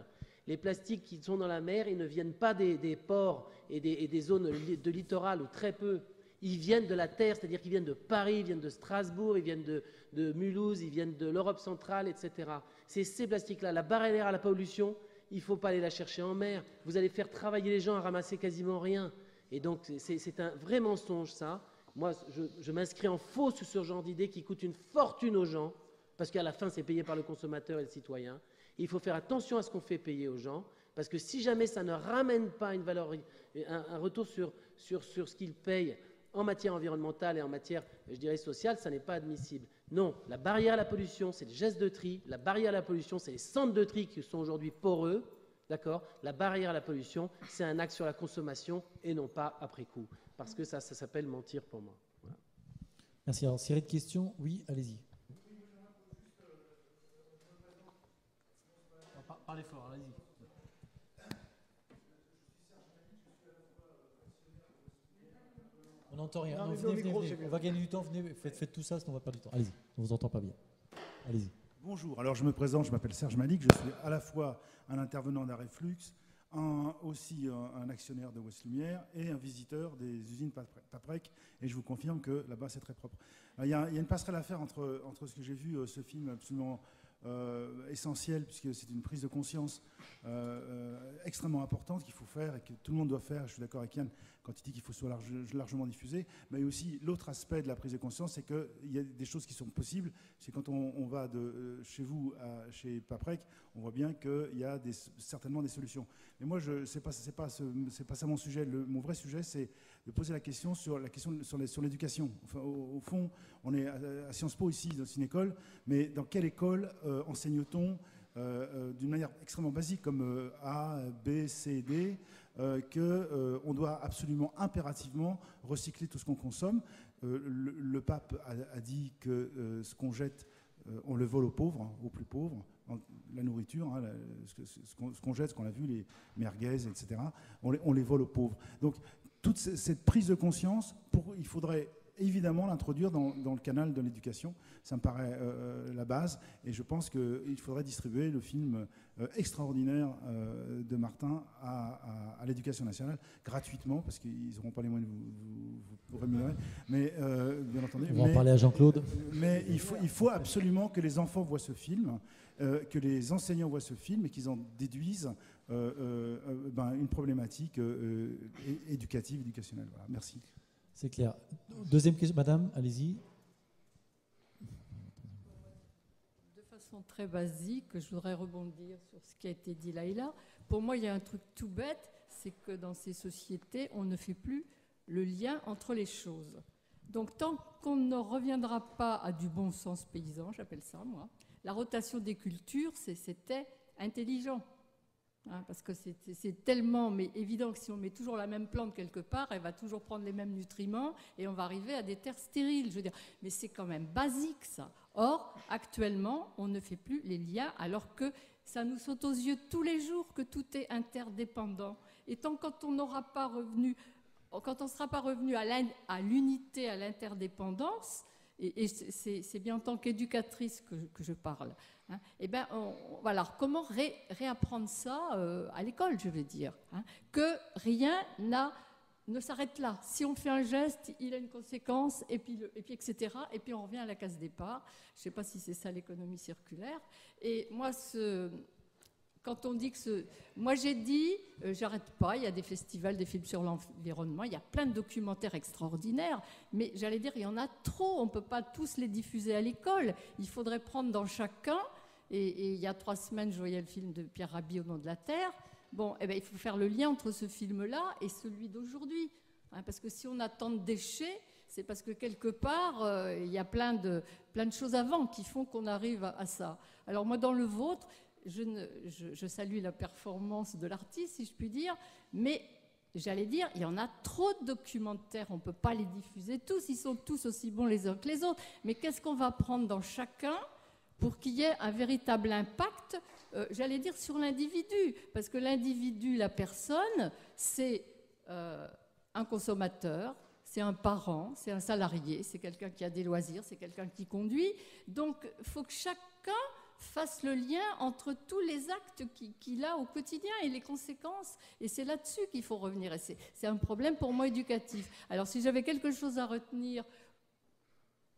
Les plastiques qui sont dans la mer, ils ne viennent pas des ports et des zones de littoral, ou très peu. Ils viennent de la terre, c'est-à-dire qu'ils viennent de Paris, ils viennent de Strasbourg, ils viennent de Mulhouse, ils viennent de l'Europe centrale, etc. C'est ces plastiques-là. La barrière à la pollution, il ne faut pas aller la chercher en mer. Vous allez faire travailler les gens à ramasser quasiment rien. Et donc, c'est un vrai mensonge, ça. Moi, je m'inscris en faux sur ce genre d'idée qui coûte une fortune aux gens, parce qu'à la fin, c'est payé par le consommateur et le citoyen. Et il faut faire attention à ce qu'on fait payer aux gens, parce que si jamais ça ne ramène pas une valeur, un retour sur ce qu'ils payent en matière environnementale et en matière, je dirais, sociale, ça n'est pas admissible. Non, la barrière à la pollution, c'est les gestes de tri. La barrière à la pollution, c'est les centres de tri qui sont aujourd'hui poreux. D'accord ? La barrière à la pollution, c'est un axe sur la consommation et non pas après coup. Parce que ça s'appelle mentir pour moi. Voilà. Merci. Alors, s'il y a des questions, oui, allez-y. Parlez fort, allez-y. On n'entend rien. Non, venez. On va gagner du temps. Venez, faites tout ça, sinon on va perdre du temps. Allez-y, on ne vous entend pas bien. Allez-y. Bonjour, alors je me présente, je m'appelle Serge Malik, je suis à la fois un intervenant d'Arrêt-Flux, aussi un actionnaire de Ouest Lumière et un visiteur des usines Paprec, et je vous confirme que là-bas c'est très propre. Il y a une passerelle à faire entre ce que j'ai vu, ce film absolument essentiel, puisque c'est une prise de conscience extrêmement importante qu'il faut faire et que tout le monde doit faire. Je suis d'accord avec Yann quand il dit qu'il faut soit largement diffusé, mais aussi l'autre aspect de la prise de conscience, c'est qu'il y a des choses qui sont possibles. C'est quand on va de chez vous chez Paprec, on voit bien qu'il y a certainement des solutions. Mais moi, c'est pas ça mon sujet. Mon vrai sujet, c'est de poser la question sur l'éducation. Enfin, au fond, on est à Sciences Po ici, dans une école, mais dans quelle école enseigne-t-on d'une manière extrêmement basique, comme A, B, C, D, qu'on doit absolument, impérativement recycler tout ce qu'on consomme. Le pape a dit que ce qu'on jette, on le vole aux pauvres, aux plus pauvres, la nourriture, ce qu'on jette, ce qu'on a vu, les merguez, etc., on les vole aux pauvres. Donc, toute cette prise de conscience, il faudrait évidemment l'introduire dans le canal de l'éducation. Ça me paraît la base. Et je pense qu'il faudrait distribuer le film extraordinaire de Martin à l'éducation nationale gratuitement, parce qu'ils n'auront pas les moyens de vous rémunérer. Mais, bien entendu, on va en parler à Jean-Claude. Mais il faut absolument que les enfants voient ce film, que les enseignants voient ce film et qu'ils en déduisent une problématique éducationnelle. Voilà. Merci. C'est clair. Deuxième question, madame, allez-y. De façon très basique, je voudrais rebondir sur ce qui a été dit là et là. Pour moi, il y a un truc tout bête, c'est que dans ces sociétés, on ne fait plus le lien entre les choses. Donc, tant qu'on ne reviendra pas à du bon sens paysan, j'appelle ça, moi, la rotation des cultures, c'était intelligent. Parce que c'est tellement évident que si on met toujours la même plante quelque part, elle va toujours prendre les mêmes nutriments et on va arriver à des terres stériles. Je veux dire, mais c'est quand même basique ça. Or, actuellement, on ne fait plus les liens alors que ça nous saute aux yeux tous les jours que tout est interdépendant. Et tant quand on ne sera pas revenu à l'unité, à l'interdépendance, et c'est bien en tant qu'éducatrice que je parle, et ben voilà, comment réapprendre ça à l'école, je veux dire, que rien ne s'arrête là. Si on fait un geste, il a une conséquence, et puis etc. Et puis on revient à la case départ. Je ne sais pas si c'est ça l'économie circulaire. Et moi, quand on dit moi j'ai dit, j'arrête pas, il y a des festivals, des films sur l'environnement, il y a plein de documentaires extraordinaires, mais j'allais dire, il y en a trop, on ne peut pas tous les diffuser à l'école, il faudrait prendre dans chacun, et il y a 3 semaines, je voyais le film de Pierre Rabhi, Au nom de la Terre, bon, il faut faire le lien entre ce film-là et celui d'aujourd'hui, parce que si on a tant de déchets, c'est parce que quelque part, il y a plein de choses avant qui font qu'on arrive à ça. Alors moi, dans le vôtre, je salue la performance de l'artiste, si je puis dire, mais j'allais dire, il y en a trop de documentaires, on ne peut pas les diffuser tous, ils sont tous aussi bons les uns que les autres, mais qu'est-ce qu'on va prendre dans chacun pour qu'il y ait un véritable impact, j'allais dire, sur l'individu, parce que l'individu, la personne, c'est un consommateur, c'est un parent, c'est un salarié, c'est quelqu'un qui a des loisirs, c'est quelqu'un qui conduit, donc il faut que chacun fasse le lien entre tous les actes qu'il a au quotidien et les conséquences. Et c'est là-dessus qu'il faut revenir. Et c'est un problème pour moi éducatif. Alors si j'avais quelque chose à retenir,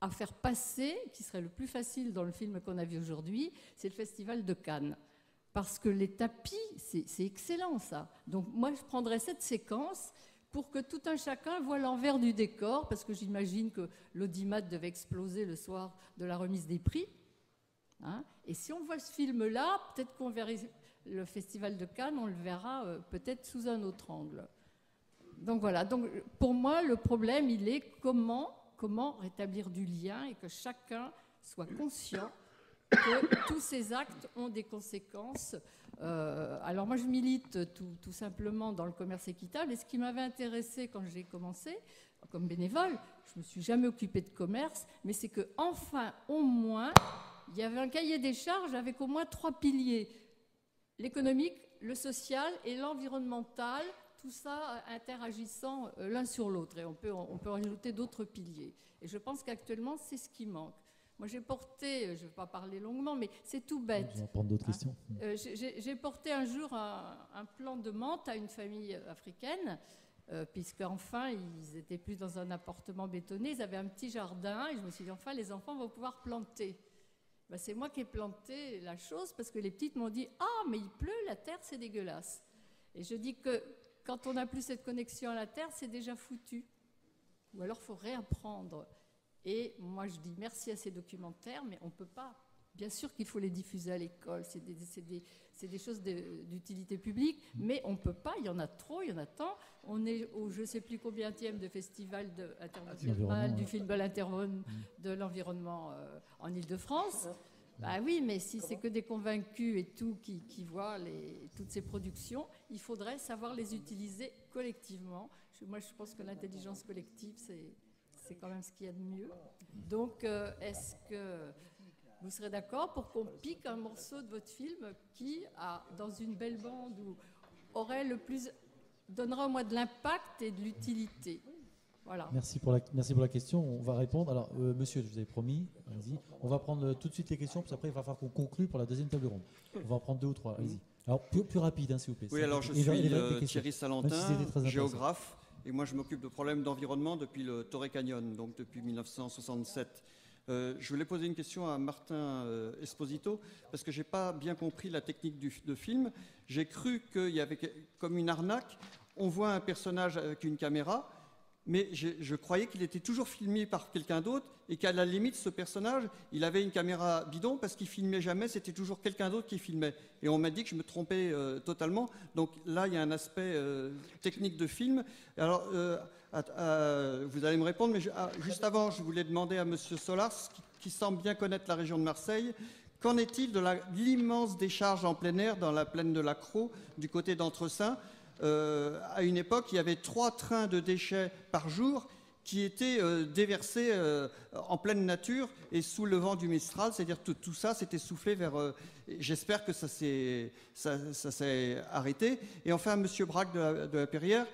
à faire passer, qui serait le plus facile dans le film qu'on a vu aujourd'hui, c'est le Festival de Cannes. Parce que les tapis, c'est excellent ça. Donc moi je prendrais cette séquence pour que tout un chacun voit l'envers du décor, parce que j'imagine que l'audimat devait exploser le soir de la remise des prix. Et si on voit ce film-là, peut-être qu'on verra le Festival de Cannes, on le verra peut-être sous un autre angle. Donc voilà, donc, pour moi, le problème, il est comment rétablir du lien et que chacun soit conscient que tous ces actes ont des conséquences. Alors moi, je milite tout simplement dans le commerce équitable, et ce qui m'avait intéressé quand j'ai commencé comme bénévole, je ne me suis jamais occupée de commerce, mais c'est que enfin, au moins, il y avait un cahier des charges avec au moins 3 piliers: l'économique, le social et l'environnemental, tout ça interagissant l'un sur l'autre. Et on peut rajouter d'autres piliers. Et je pense qu'actuellement, c'est ce qui manque. Moi, j'ai porté, je ne vais pas parler longuement, mais c'est tout bête. Je vais prendre d'autres questions. J'ai porté un jour un plan de menthe à une famille africaine, puisque enfin, ils étaient plus dans un appartement bétonné, ils avaient un petit jardin, et je me suis dit, enfin, les enfants vont pouvoir planter. Ben, c'est moi qui ai planté la chose, parce que les petites m'ont dit, ah, mais il pleut, la terre, c'est dégueulasse. Et je dis que quand on n'a plus cette connexion à la terre, c'est déjà foutu. Ou alors, il faut réapprendre. Et moi, je dis merci à ces documentaires, mais on ne peut pas. Bien sûr qu'il faut les diffuser à l'école, c'est des choses d'utilité publique, mais on ne peut pas, il y en a trop, il y en a tant. On est au je ne sais plus combienième de festival international du film de l'environnement en Ile-de-France. Bah oui, mais si c'est que des convaincus et tout qui voient toutes ces productions, il faudrait savoir les utiliser collectivement. Moi, je pense que l'intelligence collective, c'est quand même ce qu'il y a de mieux. Donc, est-ce que vous serez d'accord pour qu'on pique un morceau de votre film qui, dans une belle bande, donnera au moins de l'impact et de l'utilité? Voilà. Merci pour la question. On va répondre. Alors, monsieur, je vous avais promis, allez-y. On va prendre tout de suite les questions, puis après, il va falloir qu'on conclue pour la deuxième table ronde. On va en prendre 2 ou 3. Allez-y. Alors, plus rapide, hein, s'il vous plaît. Oui, alors je suis Thierry Salentin, géographe. Et moi, je m'occupe de problèmes d'environnement depuis le Torrey Canyon, donc depuis 1967. Je voulais poser une question à Martin Esposito, parce que je n'ai pas bien compris la technique de film. J'ai cru qu'il y avait comme une arnaque. On voit un personnage avec une caméra, mais je croyais qu'il était toujours filmé par quelqu'un d'autre, et qu'à la limite, ce personnage, il avait une caméra bidon, parce qu'il filmait jamais, c'était toujours quelqu'un d'autre qui filmait. Et on m'a dit que je me trompais totalement. Donc là, il y a un aspect technique de film. Alors, vous allez me répondre, mais juste avant, je voulais demander à M. Solars, qui semble bien connaître la région de Marseille, qu'en est-il de l'immense décharge en plein air dans la plaine de la Crau, du côté d'Entresaint? À une époque, il y avait 3 trains de déchets par jour qui étaient déversés en pleine nature et sous le vent du Mistral, c'est-à-dire que tout ça s'était soufflé vers... J'espère que ça s'est arrêté. Et enfin, M. Braque de la Perrière,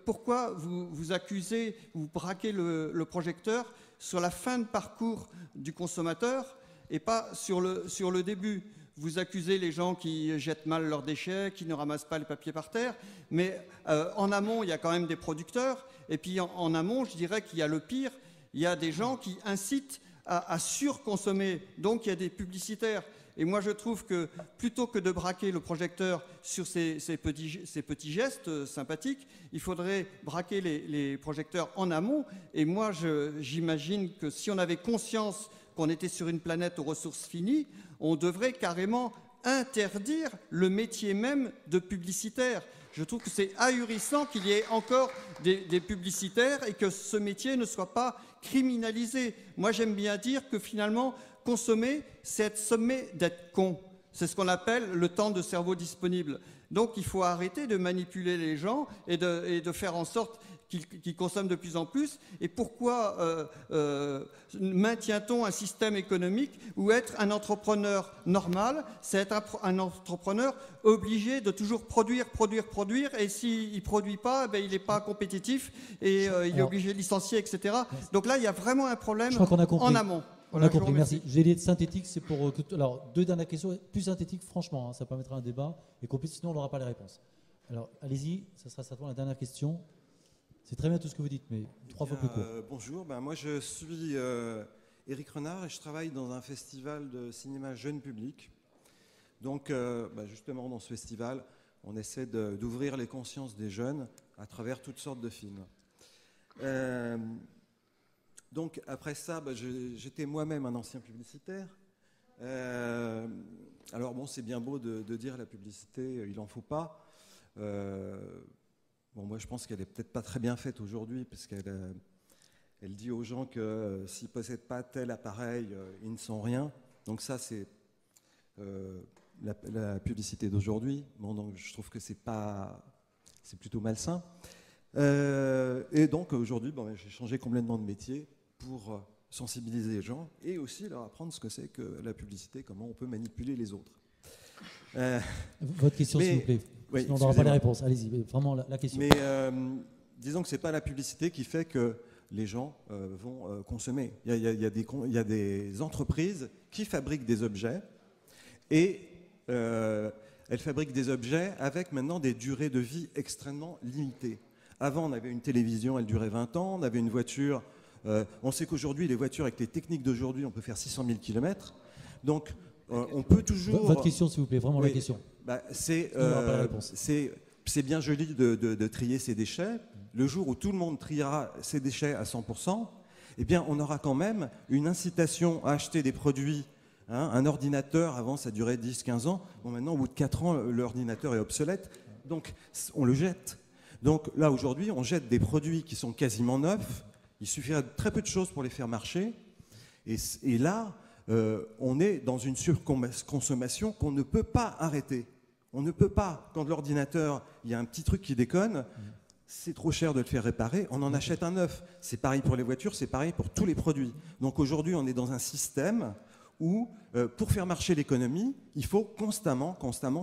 pourquoi vous accusez, vous braquez le projecteur sur la fin de parcours du consommateur et pas sur le début? Vous accusez les gens qui jettent mal leurs déchets, qui ne ramassent pas les papiers par terre, mais en amont, il y a quand même des producteurs, et puis en amont, je dirais qu'il y a le pire, il y a des gens qui incitent à surconsommer, donc il y a des publicitaires. Et moi, je trouve que plutôt que de braquer le projecteur sur ces petits gestes sympathiques, il faudrait braquer les projecteurs en amont. Et moi, j'imagine que si on avait conscience qu'on était sur une planète aux ressources finies, on devrait carrément interdire le métier même de publicitaire. Je trouve que c'est ahurissant qu'il y ait encore des publicitaires et que ce métier ne soit pas criminalisé. Moi, j'aime bien dire que finalement, consommer, c'est être sommé d'être con. C'est ce qu'on appelle le temps de cerveau disponible. Donc, il faut arrêter de manipuler les gens et de faire en sorte qu'ils consomment de plus en plus. Et pourquoi maintient-on un système économique où être un entrepreneur normal, c'est être un entrepreneur obligé de toujours produire, et s'il ne produit pas, ben, il n'est pas compétitif et il est obligé de licencier, etc. Donc là, il y a vraiment un problème en amont. Voilà, on a compris, merci. J'ai dit synthétique, c'est pour... Alors, 2 dernières questions, plus synthétiques, franchement, hein, ça permettra un débat, et sinon on n'aura pas les réponses. Alors, allez-y, ça sera certainement la dernière question. C'est très bien tout ce que vous dites, mais 3 fois plus court. Bonjour, moi je suis Éric Renard et je travaille dans un festival de cinéma jeune public. Donc, justement, dans ce festival, on essaie d'ouvrir les consciences des jeunes à travers toutes sortes de films. Donc, après ça, j'étais moi-même un ancien publicitaire. Alors, bon, c'est bien beau de dire la publicité, il n'en faut pas. Moi, je pense qu'elle n'est peut-être pas très bien faite aujourd'hui, parce qu'elle Elle dit aux gens que s'ils ne possèdent pas tel appareil, ils ne sont rien. Donc ça, c'est la publicité d'aujourd'hui. Bon, donc je trouve que c'est plutôt malsain. Et donc aujourd'hui, j'ai changé complètement de métier pour sensibiliser les gens et aussi leur apprendre ce que c'est que la publicité, comment on peut manipuler les autres. Votre question, s'il vous plaît. Oui, sinon on n'aura pas les réponses. Allez-y, vraiment la question. Mais disons que ce n'est pas la publicité qui fait que les gens vont consommer. Il y a des entreprises qui fabriquent des objets et elles fabriquent des objets avec maintenant des durées de vie extrêmement limitées. Avant, on avait une télévision, elle durait 20 ans, on avait une voiture. On sait qu'aujourd'hui, les voitures, avec les techniques d'aujourd'hui, on peut faire 600 000 km. Donc, on peut toujours... Votre question, s'il vous plaît, vraiment la question. C'est bien joli de trier ses déchets. Le jour où tout le monde triera ses déchets à 100%, eh bien, on aura quand même une incitation à acheter des produits. Un ordinateur, avant, ça durait 10-15 ans. Bon, maintenant, au bout de 4 ans, l'ordinateur est obsolète. Donc, on le jette. Donc, là, aujourd'hui, on jette des produits qui sont quasiment neufs. Il suffirait de très peu de choses pour les faire marcher. Et là, on est dans une surconsommation qu'on ne peut pas arrêter. On ne peut pas, quand l'ordinateur, il y a un petit truc qui déconne, c'est trop cher de le faire réparer, on en achète un neuf. C'est pareil pour les voitures, c'est pareil pour tous les produits. Donc aujourd'hui, on est dans un système où, pour faire marcher l'économie, il faut constamment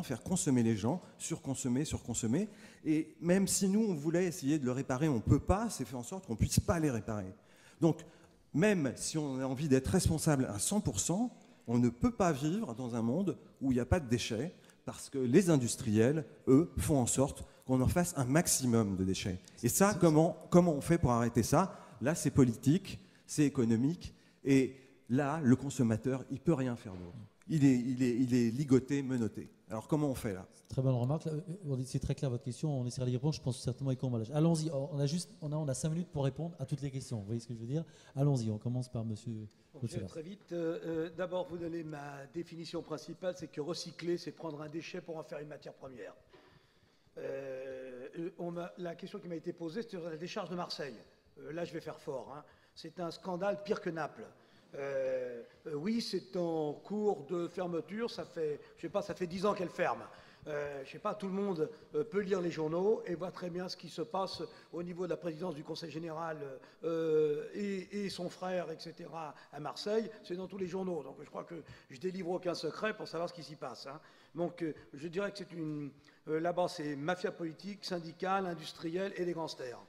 faire consommer les gens, surconsommer. Et même si nous, on voulait essayer de le réparer, on ne peut pas, c'est fait en sorte qu'on ne puisse pas les réparer. Donc, même si on a envie d'être responsable à 100%, on ne peut pas vivre dans un monde où il n'y a pas de déchets, parce que les industriels, eux, font en sorte qu'on en fasse un maximum de déchets. Et ça, comment on fait pour arrêter ça? Là, c'est politique, c'est économique, et là, le consommateur, il ne peut rien faire d'autre. Il est ligoté, menotté. Alors, comment on fait là? Très bonne remarque. C'est très clair votre question. On essaiera d'y répondre. Je pense certainement avec emballage. Allons-y. On a 5 minutes pour répondre à toutes les questions. Vous voyez ce que je veux dire? Allons-y. On commence par monsieur. Très vite. D'abord, vous donnez ma définition principale, c'est que recycler, c'est prendre un déchet pour en faire une matière première. La question qui m'a été posée, c'était sur la décharge de Marseille. Là, je vais faire fort. C'est un scandale pire que Naples. Oui, c'est en cours de fermeture. Ça fait 10 ans qu'elle ferme. Je sais pas, tout le monde peut lire les journaux et voit très bien ce qui se passe au niveau de la présidence du Conseil général et son frère, etc. à Marseille. C'est dans tous les journaux. Donc je crois que je délivre aucun secret pour savoir ce qui s'y passe. Donc je dirais que là-bas, c'est mafia politique, syndicale, industrielle et des gangsters.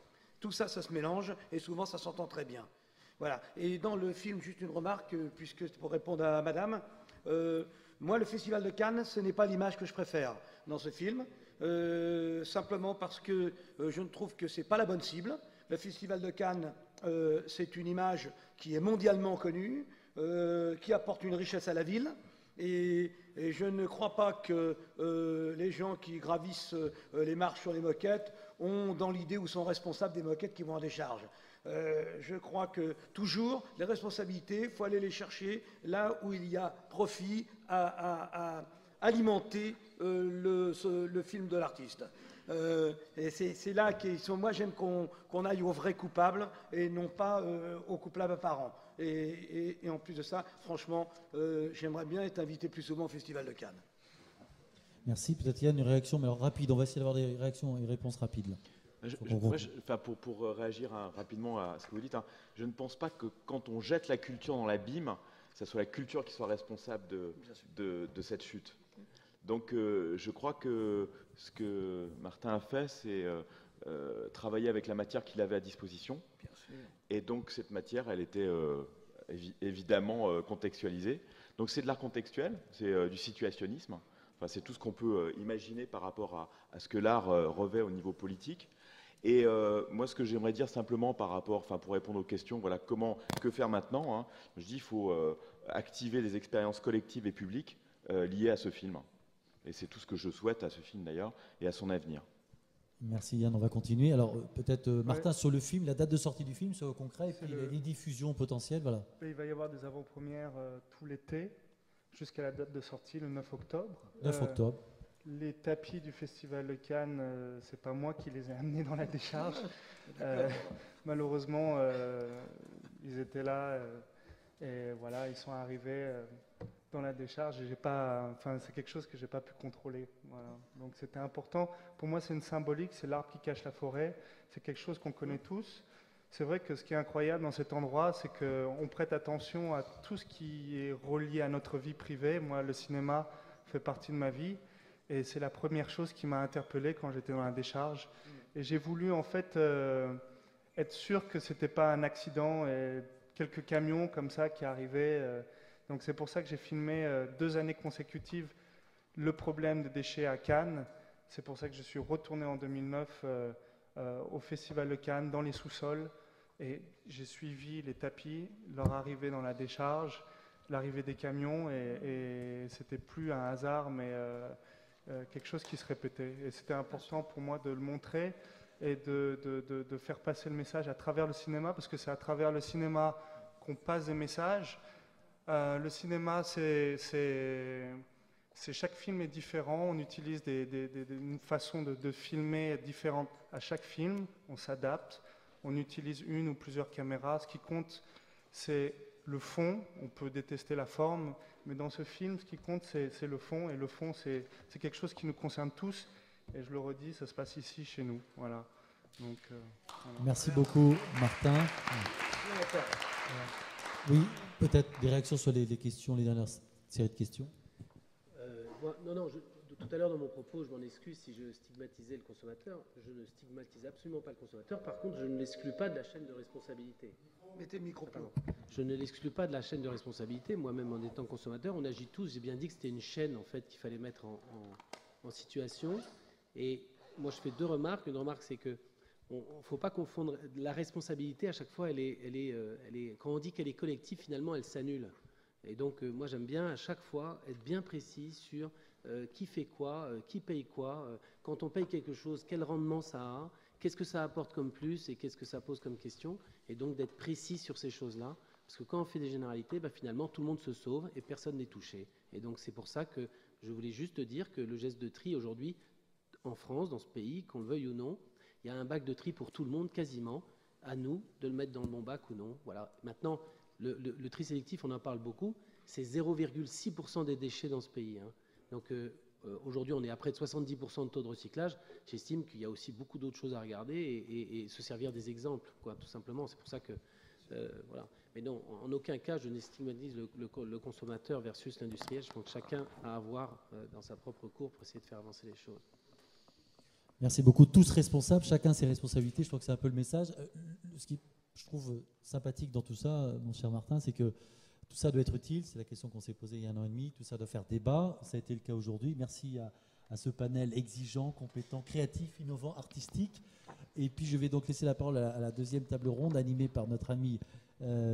Tout ça, ça se mélange et souvent, ça s'entend très bien. Voilà. Et dans le film, juste une remarque, puisque c'est pour répondre à madame, moi, le Festival de Cannes, ce n'est pas l'image que je préfère dans ce film, simplement parce que je ne trouve que ce n'est pas la bonne cible. Le Festival de Cannes, c'est une image qui est mondialement connue, qui apporte une richesse à la ville, et je ne crois pas que les gens qui gravissent les marches sur les moquettes ont dans l'idée ou sont responsables des moquettes qui vont en décharge. Je crois que toujours, les responsabilités, il faut aller les chercher là où il y a profit à alimenter le film de l'artiste. Et c'est là moi j'aime qu'on aille aux vrais coupables et non pas aux coupables apparents. Et en plus de ça, franchement, j'aimerais bien être invité plus souvent au Festival de Cannes. Merci. Peut-être Yann, une réaction, mais alors rapide. On va essayer d'avoir des réactions et réponses rapides. Là. Pour réagir rapidement à ce que vous dites, je ne pense pas que quand on jette la culture dans l'abîme, ça soit la culture qui soit responsable de cette chute. Donc je crois que ce que Martin a fait, c'est travailler avec la matière qu'il avait à disposition. Et donc cette matière, elle était évidemment contextualisée. Donc c'est de l'art contextuel, c'est du situationnisme. Enfin, c'est tout ce qu'on peut imaginer par rapport à ce que l'art revêt au niveau politique. Et moi, ce que j'aimerais dire simplement pour répondre aux questions, voilà, que faire maintenant, je dis qu'il faut activer des expériences collectives et publiques liées à ce film. Et c'est tout ce que je souhaite à ce film d'ailleurs et à son avenir. Merci Yann, on va continuer. Alors peut-être Martin, sur le film, la date de sortie du film, soit concret, et puis les diffusions potentielles. Voilà. Il va y avoir des avant-premières tout l'été, jusqu'à la date de sortie, le 9 octobre. 9 octobre. Les tapis du Festival de Cannes, c'est pas moi qui les ai amenés dans la décharge. malheureusement, ils étaient là et voilà, ils sont arrivés dans la décharge et c'est quelque chose que j'ai pas pu contrôler. Voilà. Donc c'était important. Pour moi, c'est une symbolique, c'est l'arbre qui cache la forêt. C'est quelque chose qu'on connaît tous. C'est vrai que ce qui est incroyable dans cet endroit, c'est qu'on prête attention à tout ce qui est relié à notre vie privée. Moi, le cinéma fait partie de ma vie et c'est la première chose qui m'a interpellé quand j'étais dans la décharge. Et j'ai voulu en fait être sûr que c'était pas un accident et quelques camions comme ça qui arrivaient. Donc c'est pour ça que j'ai filmé 2 années consécutives le problème des déchets à Cannes. C'est pour ça que je suis retourné en 2009 au Festival de Cannes, dans les sous-sols, et j'ai suivi les tapis, leur arrivée dans la décharge, l'arrivée des camions, et c'était plus un hasard, mais quelque chose qui se répétait. Et c'était important pour moi de le montrer et de faire passer le message à travers le cinéma, parce que c'est à travers le cinéma qu'on passe des messages. Le cinéma, chaque film est différent, on utilise une façon de filmer différente à chaque film, on s'adapte, on utilise une ou plusieurs caméras. Ce qui compte, c'est le fond, on peut détester la forme, mais dans ce film, ce qui compte, c'est le fond, et le fond, c'est quelque chose qui nous concerne tous, et je le redis, ça se passe ici, chez nous. Voilà. Donc, voilà. Merci beaucoup, Martin. Oui, peut-être des réactions sur les questions, les dernières séries de questions. Tout à l'heure dans mon propos, je m'en excuse si je stigmatisais le consommateur. Je ne stigmatise absolument pas le consommateur. Par contre, je ne l'exclus pas de la chaîne de responsabilité. Mettez le micro plus haut. Je ne l'exclus pas de la chaîne de responsabilité. Moi-même, en étant consommateur, on agit tous. J'ai bien dit que c'était une chaîne en fait qu'il fallait mettre en situation. Et moi, je fais 2 remarques. Une remarque, c'est que ne faut pas confondre la responsabilité. À chaque fois, quand on dit qu'elle est collective, finalement, elle s'annule. Et donc, moi, j'aime bien à chaque fois être bien précis sur qui fait quoi, qui paye quoi, quand on paye quelque chose, quel rendement ça a, qu'est-ce que ça apporte comme plus et qu'est-ce que ça pose comme question. Et donc, d'être précis sur ces choses-là. Parce que quand on fait des généralités, finalement, tout le monde se sauve et personne n'est touché. Et donc, c'est pour ça que je voulais juste dire que le geste de tri, aujourd'hui, en France, dans ce pays, qu'on le veuille ou non, il y a un bac de tri pour tout le monde, quasiment. À nous de le mettre dans le bon bac ou non. Voilà. Maintenant, le tri sélectif, on en parle beaucoup, c'est 0,6% des déchets dans ce pays. Hein. Donc aujourd'hui, on est à près de 70% de taux de recyclage. J'estime qu'il y a aussi beaucoup d'autres choses à regarder et se servir des exemples, quoi, tout simplement. C'est pour ça que... voilà. Mais non, en aucun cas, je ne stigmatise le consommateur versus l'industriel. Je pense que chacun a à voir dans sa propre cour pour essayer de faire avancer les choses. Merci beaucoup. Tous responsables, chacun ses responsabilités. Je crois que c'est un peu le message. Ce qui je trouve sympathique dans tout ça, mon cher Martin, c'est que tout ça doit être utile. C'est la question qu'on s'est posée il y a 1 an et demi. Tout ça doit faire débat. Ça a été le cas aujourd'hui. Merci à ce panel exigeant, compétent, créatif, innovant, artistique. Et puis, je vais donc laisser la parole à la 2e table ronde, animée par notre ami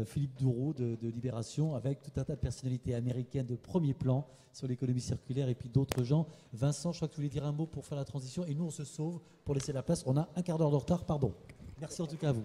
Philippe Douroux de Libération, avec tout un tas de personnalités américaines de premier plan sur l'économie circulaire et puis d'autres gens. Vincent, je crois que tu voulais dire un mot pour faire la transition. Et nous, on se sauve pour laisser la place. On a un quart d'heure de retard, pardon. Merci en tout cas à vous.